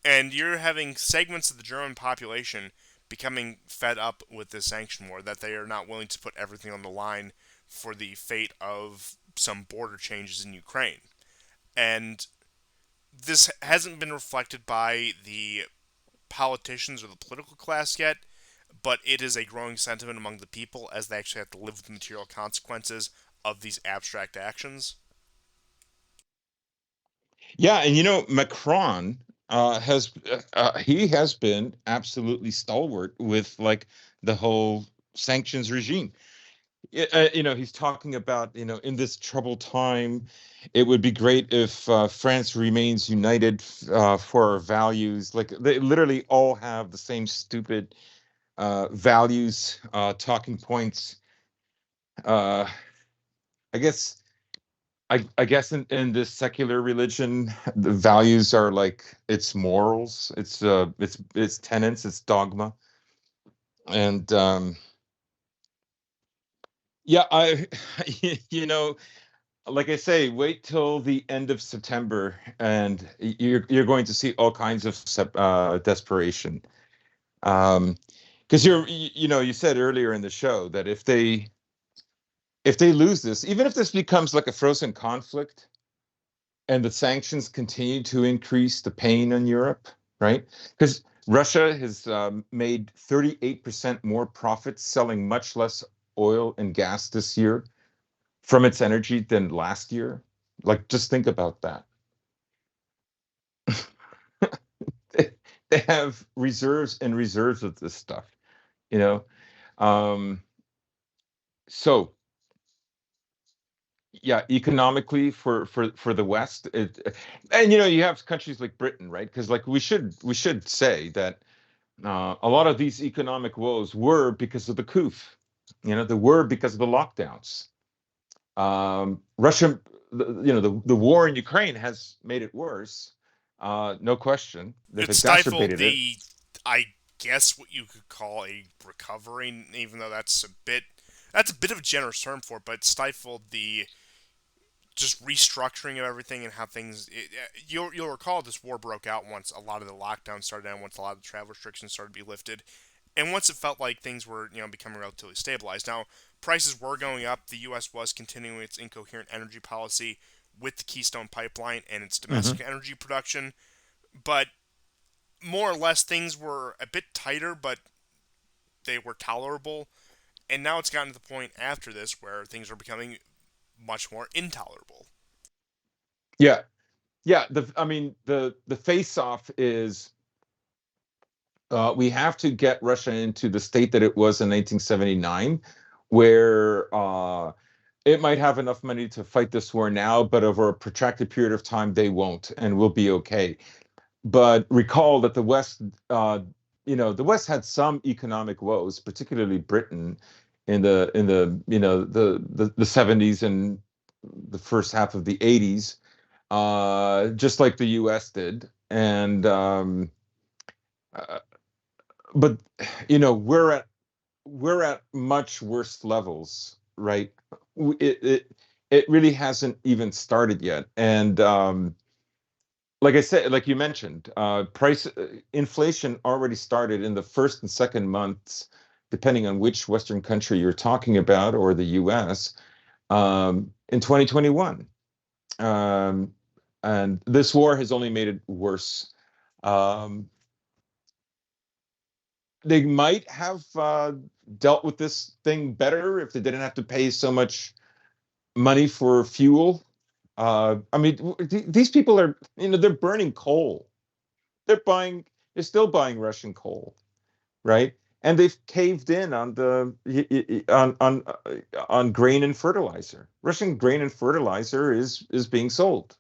And you're having segments of the German population becoming fed up with this sanction war, that they are not willing to put everything on the line for the fate of some border changes in Ukraine. And this hasn't been reflected by the politicians or the political class yet, but it is a growing sentiment among the people as they actually have to live with the material consequences of these abstract actions. Yeah, and Macron has he has been absolutely stalwart with like the whole sanctions regime. He's talking about, in this troubled time, it would be great if France remains united for our values. Like they literally all have the same stupid values, talking points. Uh, I guess I guess in this secular religion, the values are like its morals, its tenets, its dogma, and yeah, you know, like I say, wait till the end of September, and you're going to see all kinds of desperation. Um, because you said earlier in the show that if they lose this, even if this becomes like a frozen conflict, and the sanctions continue to increase the pain in Europe, right? Because Russia has made 38% more profits selling much less oil and gas this year from its energy than last year. Like, just think about that. they, they have reserves and reserves of this stuff, you know? Um, so yeah, economically for the West, and you have countries like Britain, right? Because like we should say that a lot of these economic woes were because of the coup. They were because of the lockdowns. Russia, the war in Ukraine has made it worse. No question. They've It stifled exacerbated it. the, I guess, what you could call a recovery, even though that's a bit of a generous term for it, but it stifled the just restructuring of everything and how you'll recall this war broke out once a lot of the lockdowns started and once a lot of the travel restrictions started to be lifted, and once it felt like things were becoming relatively stabilized. Now prices were going up. The U.S. was continuing its incoherent energy policy with the Keystone Pipeline and its Hmm. domestic energy production, but more or less things were a bit tighter, but they were tolerable. And now it's gotten to the point after this where things are becoming much more intolerable. Yeah, yeah. I mean, the face-off is we have to get Russia into the state that it was in 1979, where it might have enough money to fight this war now, but over a protracted period of time, they won't, and we'll be okay. But recall that the West, the West had some economic woes, particularly Britain, in the 70s and the first half of the 80s, just like the U.S. did, and uh, but we're at much worse levels, right? It really hasn't even started yet, and like I said, like you mentioned, price inflation already started in the first and second months, depending on which Western country you're talking about or the U.S. In 2021, um, and this war has only made it worse. Um, they might have dealt with this thing better if they didn't have to pay so much money for fuel. I mean, these people are, they're burning coal. They're buying, they're still buying Russian coal, right? And they've caved in on on grain and fertilizer. Russian grain and fertilizer is being sold.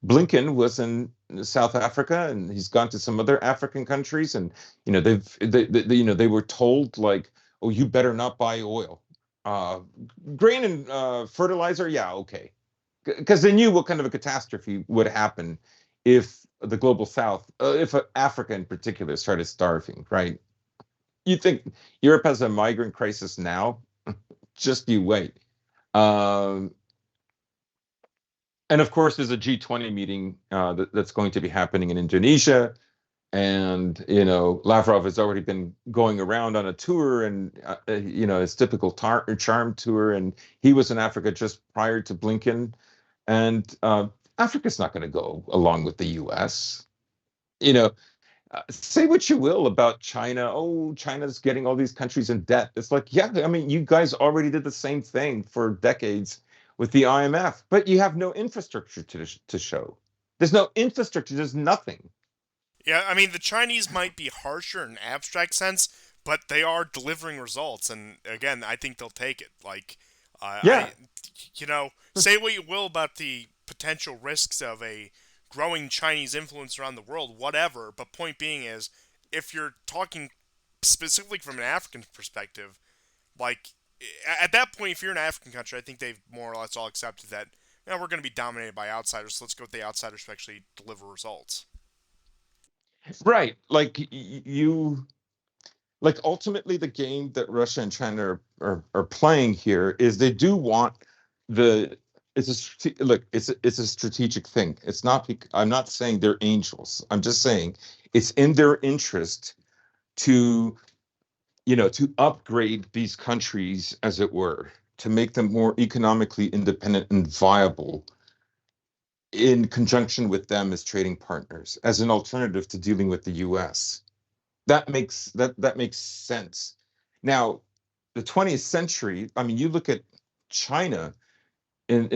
Blinken was in South Africa, and he's gone to some other African countries, and they were told like, oh, you better not buy oil. Uh, Grain and fertilizer, yeah, okay, because they knew what kind of a catastrophe would happen if the global south, if Africa in particular started starving, right? You think Europe has a migrant crisis now? Just you wait. Um, and of course, there's a G20 meeting that's going to be happening in Indonesia. And, Lavrov has already been going around on a tour and, his typical charm tour. And he was in Africa just prior to Blinken. And Africa's not going to go along with the US. You know, say what you will about China. Oh, China's getting all these countries in debt. It's like, yeah, I mean, you guys already did the same thing for decades with the IMF, but you have no infrastructure to show. There's no infrastructure. There's nothing. Yeah, I mean, the Chinese might be harsher in an abstract sense, but they are delivering results, and again, I think they'll take it. Like, Yeah, say what you will about the potential risks of a growing Chinese influence around the world, whatever, but point being is, if you're talking specifically from an African perspective, like, at that point, if you're an African country, I think they've more or less all accepted that, we're going to be dominated by outsiders, so let's go with the outsiders who actually deliver results. right. Like ultimately the game that Russia and China are playing here is they do want the look, it's a strategic thing. It's not, I'm not saying they're angels. I'm just saying it's in their interest to to upgrade these countries, as it were, to make them more economically independent and viable in conjunction with them as trading partners, as an alternative to dealing with the US. That makes sense. Now, the 20th century, I mean, you look at China and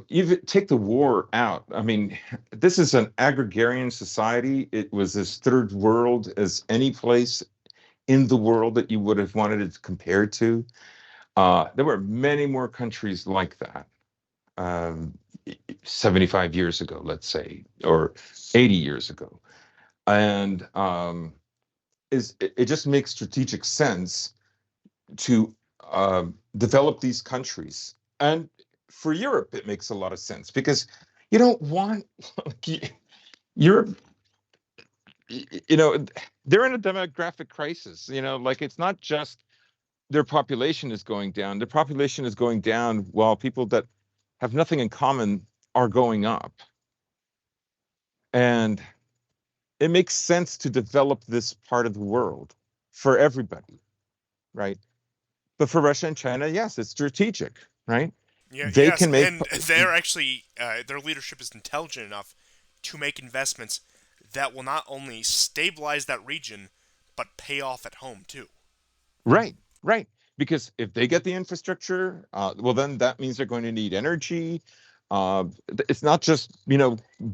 even take the war out. I mean, this is an agrarian society. It was as third world as any place in the world that you would have wanted it to compare to. There were many more countries like that, um, 75 years ago, let's say, or 80 years ago. And it just makes strategic sense to develop these countries. And for Europe, it makes a lot of sense because you don't want Europe, you know, they're in a demographic crisis. Like it's not just their population is going down. Their population is going down while people that have nothing in common are going up. And it makes sense to develop this part of the world for everybody, right? But for Russia and China, yes, it's strategic, right? Yeah, They yes, can make, and they're actually their leadership is intelligent enough to make investments that will not only stabilize that region but pay off at home too. right, right. because if they get the infrastructure, well, then that means they're going to need energy. It's not just,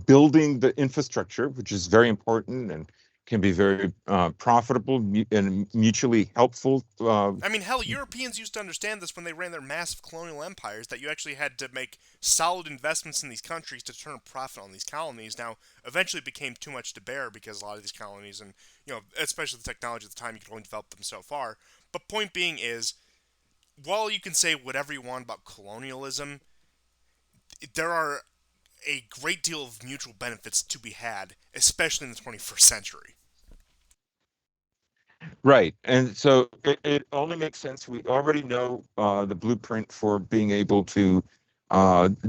building the infrastructure, which is very important and can be very profitable and mutually helpful. I mean, hell, Europeans used to understand this when they ran their massive colonial empires, that you actually had to make solid investments in these countries to turn a profit on these colonies. Now, eventually it became too much to bear because a lot of these colonies, and, especially the technology at the time, you could only develop them so far. But point being is, while you can say whatever you want about colonialism, there are a great deal of mutual benefits to be had, especially in the 21st century. Right. And so it only makes sense. We already know the blueprint for being able to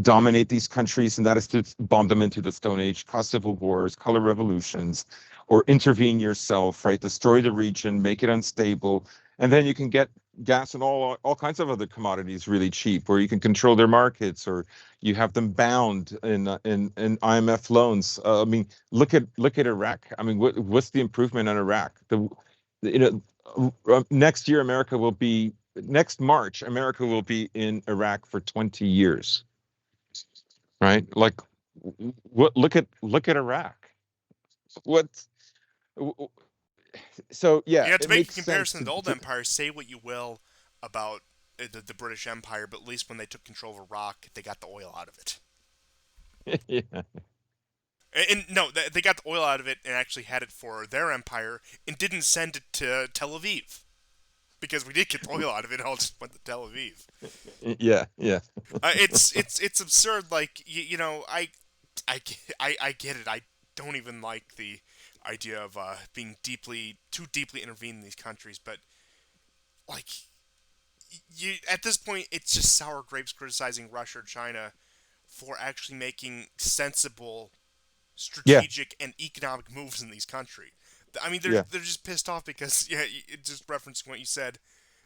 dominate these countries, and that is to bomb them into the Stone Age, cause civil wars, color revolutions, or intervene yourself, right? Destroy the region, make it unstable, and then you can get gas and all kinds of other commodities really cheap, or you can control their markets, or you have them bound in IMF loans. I mean, look at Iraq. I mean, what's the improvement in Iraq? You next year next March, America will be in Iraq for 20 years, right? Like, look at Iraq. What? So yeah, Yeah, to it make a makes sense comparison to the old empires, say what you will about the British Empire, but at least when they took control of Iraq, they got the oil out of it. yeah, And no, they got the oil out of it and actually had it for their empire and didn't send it to Tel Aviv. Because we did get the oil out of it, it all just went to Tel Aviv. yeah, yeah. It's absurd. Like I get it. I don't even like the idea of being too deeply intervened in these countries. But like you, at this point, it's just sour grapes criticizing Russia or China for actually making sensible, Yeah, strategic, and economic moves in these countries. I mean, they're yeah. they're just pissed off because just referencing what you said,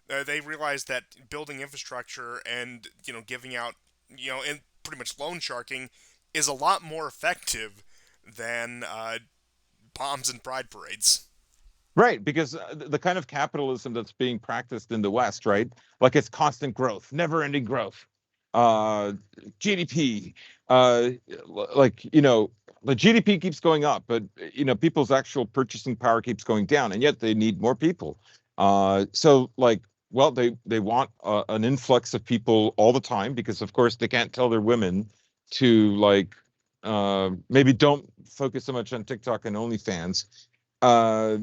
they realized that building infrastructure and giving out and pretty much loan sharking is a lot more effective than bombs and pride parades. Right, because the kind of capitalism that's being practiced in the West, right? Like it's constant growth, never-ending growth. Uh, GDP, like the GDP keeps going up, but people's actual purchasing power keeps going down, and yet they need more people. So like, well, they want an influx of people all the time because, of course, they can't tell their women to like maybe don't focus so much on TikTok and OnlyFans. Uh,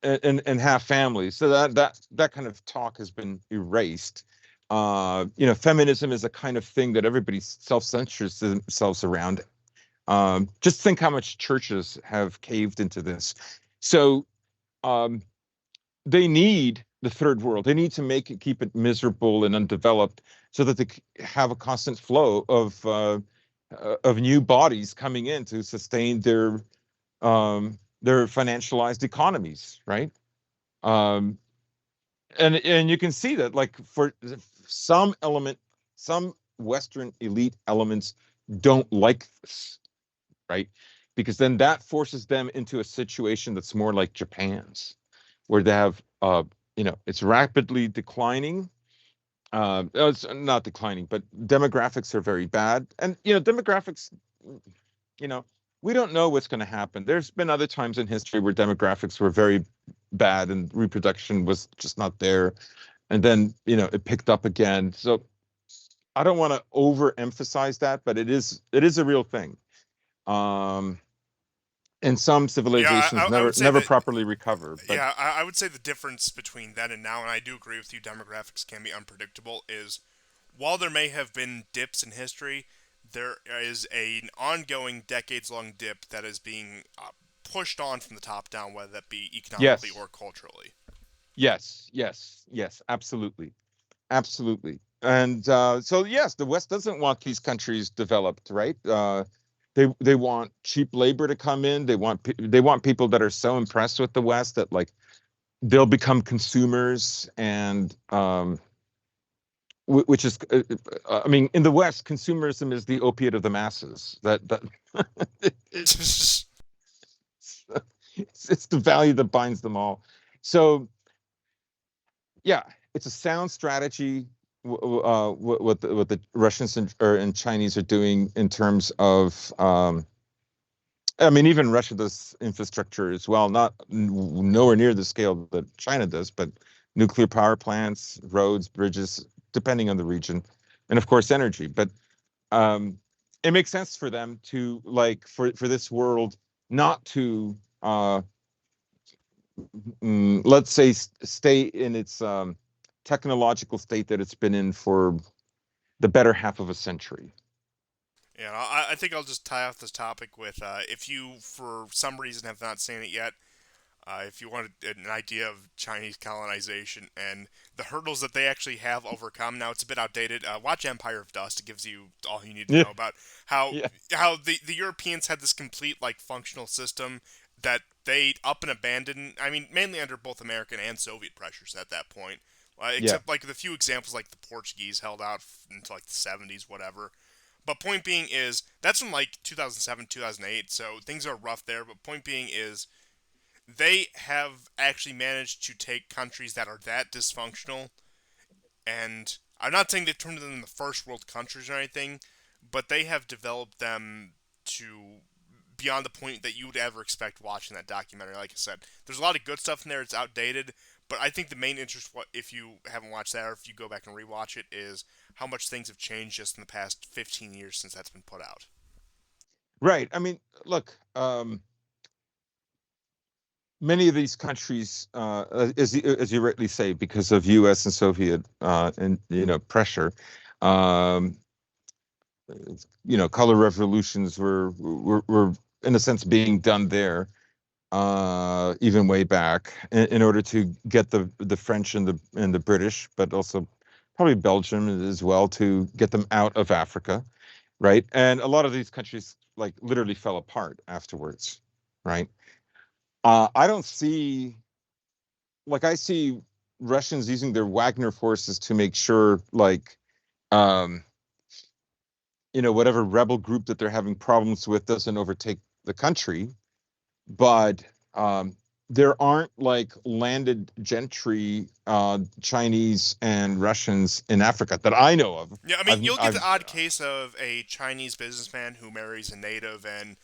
and have families. So that kind of talk has been erased. Feminism is a kind of thing that everybody self-censors themselves around. Just think how much churches have caved into this. So um, they need the third world. They need to keep it miserable and undeveloped, so that they have a constant flow of new bodies coming in to sustain their financialized economies, right? Um, and you can see that, like, for some element, some Western elite elements don't like this, right? Because then that forces them into a situation that's more like Japan's, where they have, it's rapidly declining. It's not declining, but demographics are very bad, and demographics, you know, we don't know what's going to happen. There's been other times in history where demographics were very bad and reproduction was just not there. And then, it picked up again. So I don't want to overemphasize that, but it is a real thing. Um, and some Yeah, civilizations I never would say never that. properly recover. But Yeah, I would say the difference between then and now, and I do agree with you, demographics can be unpredictable, is while there may have been dips in history, there is an ongoing decades long dip that is being pushed on from the top down, whether that be economically yes, or culturally. yes, yes, yes, absolutely, absolutely. And so yes, the West doesn't want these countries developed, right? They want cheap labor to come in. They want people that are so impressed with the West that, like, they'll become consumers. And which is, I mean, in the West, consumerism is the opiate of the masses. That it's, it's the value that binds them all. So yeah, it's a sound strategy. What the Russians and Chinese are doing in terms of, I mean, even Russia does infrastructure as well, not nowhere near the scale that China does, but nuclear power plants, roads, bridges, depending on the region, and of course energy. But um, it makes sense for them to, like, for this world not to, let's say, stay in its technological state that it's been in for the better half of a century. Yeah, I think I'll just tie off this topic with if you, for some reason, have not seen it yet, if you want an idea of Chinese colonization and the hurdles that they actually have overcome. Now it's a bit outdated. Watch Empire of Dust. It gives you all you need to Yeah, know about how yeah, the Europeans had this complete like functional system that they up and abandoned. I mean, mainly under both American and Soviet pressures at that point. yeah. Except like the few examples like the Portuguese held out until like the 70s, whatever. But point being is that's from like 2007, 2008, so things are rough there. But point being is they have actually managed to take countries that are that dysfunctional, and I'm not saying they've turned them into first world countries or anything, but they have developed them to beyond the point that you would ever expect watching that documentary. Like I said, there's a lot of good stuff in there. It's outdated, but I think the main interest, what if you haven't watched that or if you go back and rewatch it, is how much things have changed just in the past 15 years since that's been put out. Right. I mean, look, many of these countries, as you rightly say, because of U.S. and Soviet and pressure, um, color revolutions were in a sense being done there, even way back, in order to get the French and the British, but also probably Belgium as well, to get them out of Africa, right? And a lot of these countries like literally fell apart afterwards, right? I don't see, like, I see Russians using their Wagner forces to make sure, like, um, whatever rebel group that they're having problems with doesn't overtake the country. But there aren't like landed gentry, Chinese and Russians in Africa that I know of. Yeah, I mean, I've you'll get the I've odd case of a Chinese businessman who marries a native and,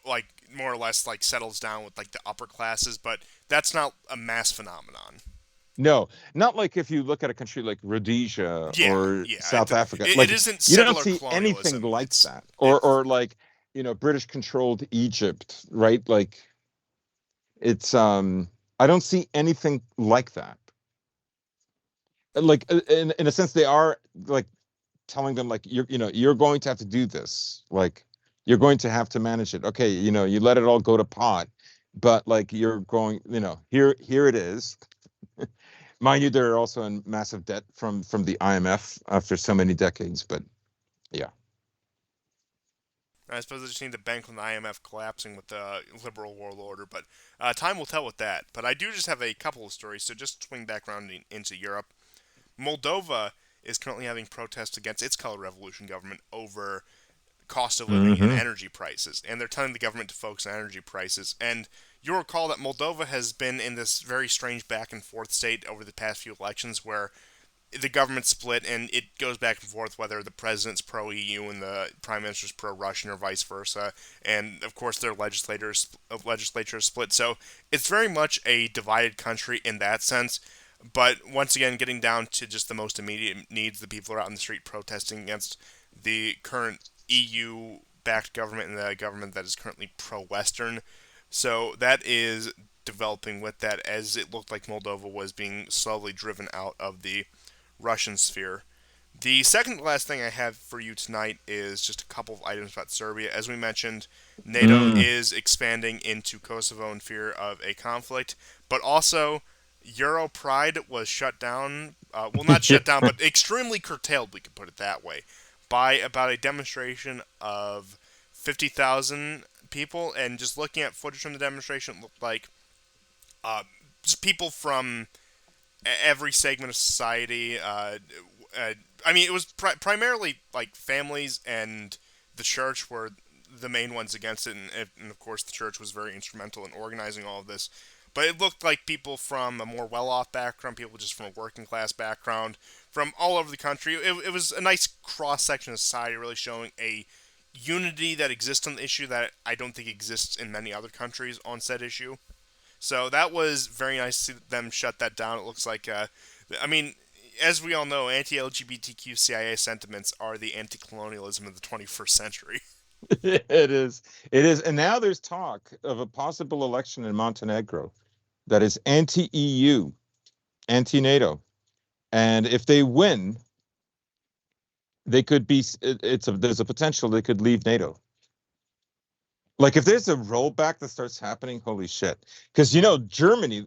like, more or less, like, settles down with, like, the upper classes, but that's not a mass phenomenon. No, not like if you look at a country like Rhodesia Yeah, or yeah. South Africa. It Like, isn't you don't settler see anything colonialism. like that. Or It's like, British controlled Egypt, right? Like, it's I don't see anything like that. Like, in a sense, they are like telling them, like, you're going to have to do this. Like, you're going to have to manage it. Okay, you let it all go to pot, but like, you're going, here it is. Mind you, they're also in massive debt from the IMF after so many decades. But yeah. I suppose they just need to bank on the IMF collapsing with the liberal world order, but time will tell with that. But I do just have a couple of stories, so just swing back around into Europe. Moldova is currently having protests against its color revolution government over cost of living and Hmm. energy prices, and they're telling the government to focus on energy prices. And you'll recall that Moldova has been in this very strange back and forth state over the past few elections where the government split and it goes back and forth whether the president's pro EU and the prime minister's pro Russian or vice versa, and of course their legislature is split. So it's very much a divided country in that sense. But once again, getting down to just the most immediate needs, the people are out in the street protesting against the current EU backed government and the government that is currently pro Western. So that is developing with that, as it looked like Moldova was being slowly driven out of the Russian sphere. The second to last thing I have for you tonight is just a couple of items about Serbia. As we mentioned, NATO Mm. is expanding into Kosovo in fear of a conflict, but also Euro Pride was shut down. Well, not shut down, but extremely curtailed, we could put it that way, by about a demonstration of 50,000 people. And just looking at footage from the demonstration, it looked like uh, just people from every segment of society. Uh, I mean, it was primarily like families and the church were the main ones against it, and of course the church was very instrumental in organizing all of this. but it looked like people from a more well-off background, people just from a working-class background, from all over the country. It was a nice cross-section of society, really showing a unity that exists on the issue that I don't think exists in many other countries on said issue. So that was very nice to see them shut that down. It looks like, I mean, as we all know, anti-LGBTQ CIA sentiments are the anti-colonialism of the 21st century. It is. It is. And now there's talk of a possible election in Montenegro that is anti-EU, anti-NATO. And if they win, they could be, there's a potential they could leave NATO. Like if there's a rollback that starts happening, holy shit. Because Germany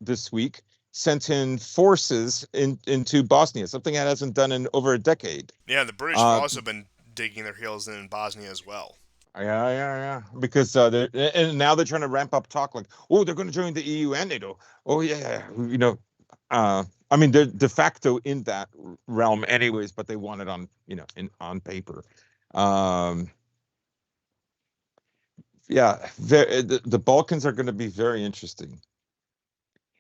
this week sent in forces into Bosnia, something that hasn't done in over a decade. Yeah, the British have also been digging their heels in Bosnia as well. Yeah. Because and now they're trying to ramp up talk like, oh, they're going to join the EU and NATO. Oh yeah, I mean, they're de facto in that realm anyways, but they want it on, on paper. Yeah, the Balkans are going to be very interesting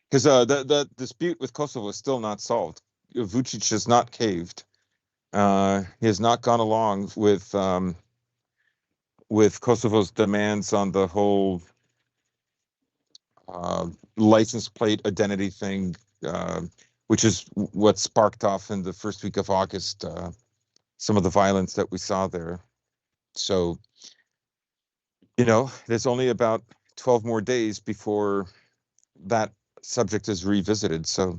because the dispute with Kosovo is still not solved. Vucic has not caved. He has not gone along with Kosovo's demands on the whole license plate identity thing, which is what sparked off in the first week of August some of the violence that we saw there. So, there's only about 12 more days before that subject is revisited. So,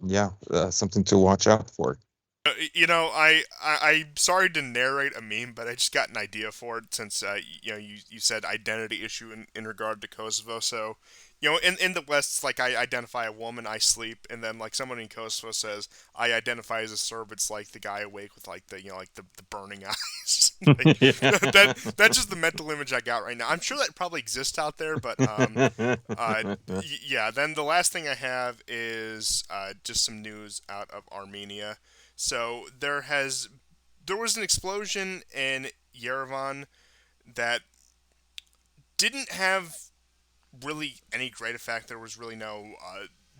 yeah, something to watch out for. I'm sorry to narrate a meme, but I just got an idea for it since you said identity issue in regard to Kosovo. So, in the West, it's like I identify a woman, I sleep, and then like someone in Kosovo says I identify as a Serb. It's like the guy awake with like the burning eyes. Like, that's just the mental image I got right now. I'm sure that probably exists out there, but yeah. Then the last thing I have is just some news out of Armenia. So there was an explosion in Yerevan that didn't have really any great effect. There was really no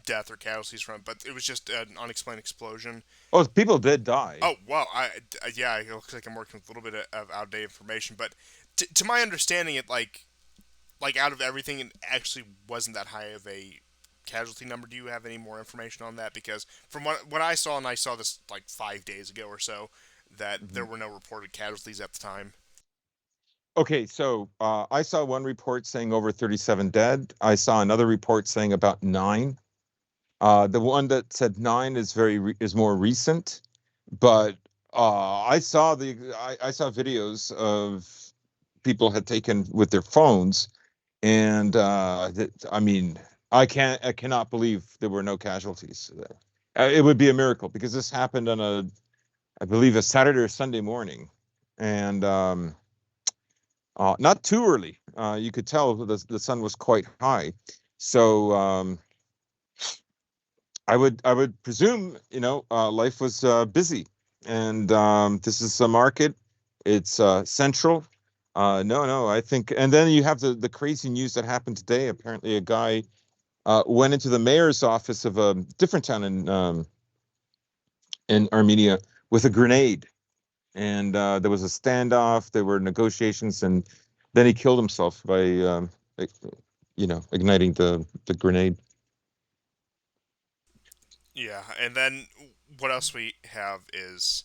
death or casualties from it, but it was just an unexplained explosion. Oh, people did die. Oh well, yeah, it looks like I'm working with a little bit of outdated information, but to my understanding, it like out of everything, it actually wasn't that high of a casualty number. Do you have any more information on that? Because from what I saw, and I saw this like 5 days ago or so, that there Mhm. were no reported casualties at the time. Okay, so I saw one report saying over 37 dead. I saw another report saying about 9. The one that said 9 is more recent, but I saw videos of people had taken with their phones, and I mean, I cannot believe there were no casualties there. It would be a miracle because this happened on I believe, a Saturday or Sunday morning, and not too early. You could tell the sun was quite high, so I would presume life was busy, and this is a market. It's central. No, I think, and then you have the crazy news that happened today. Apparently, a guy went into the mayor's office of a different town in Armenia with a grenade, and there was a standoff. There were negotiations, and then he killed himself by igniting the grenade. Yeah, and then what else we have is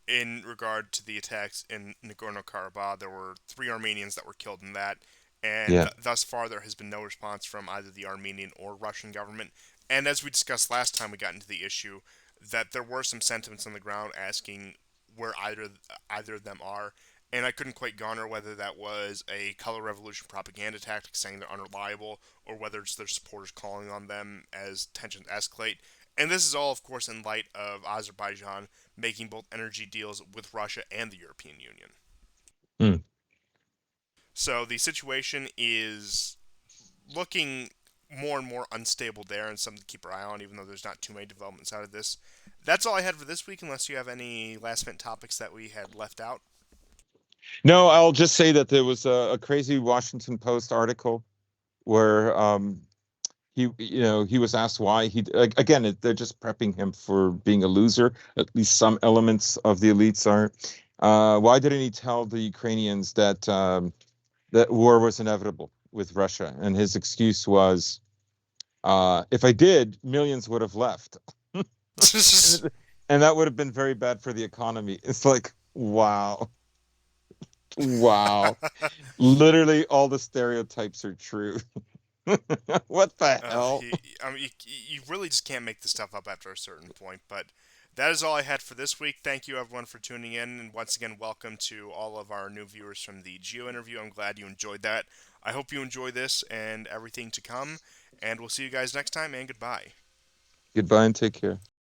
in regard to the attacks in Nagorno-Karabakh, there were 3 Armenians that were killed in that, and Yeah. thus far there has been no response from either the Armenian or Russian government. And as we discussed last time we got into the issue, that there were some sentiments on the ground asking where either of them are, and I couldn't quite garner whether that was a color revolution propaganda tactic saying they're unreliable, or whether it's their supporters calling on them as tensions escalate. And this is all, of course, in light of Azerbaijan making both energy deals with Russia and the European Union. Hmm. So the situation is looking more and more unstable there, and something to keep our eye on, even though there's not too many developments out of this. That's all I had for this week, unless you have any last minute topics that we had left out. No, I'll just say that there was a crazy Washington Post article where he was asked why again, they're just prepping him for being a loser. At least some elements of the elites are. Why didn't he tell the Ukrainians that war was inevitable with Russia? And his excuse was, if I did, millions would have left. and, and that would have been very bad for the economy. It's like, wow, wow. Literally all the stereotypes are true. What the hell? I mean, you really just can't make this stuff up after a certain point. But that is all I had for this week. Thank you, everyone, for tuning in. And once again, welcome to all of our new viewers from the Geo interview. I'm glad you enjoyed that. I hope you enjoy this and everything to come. And we'll see you guys next time, and goodbye. Goodbye and take care.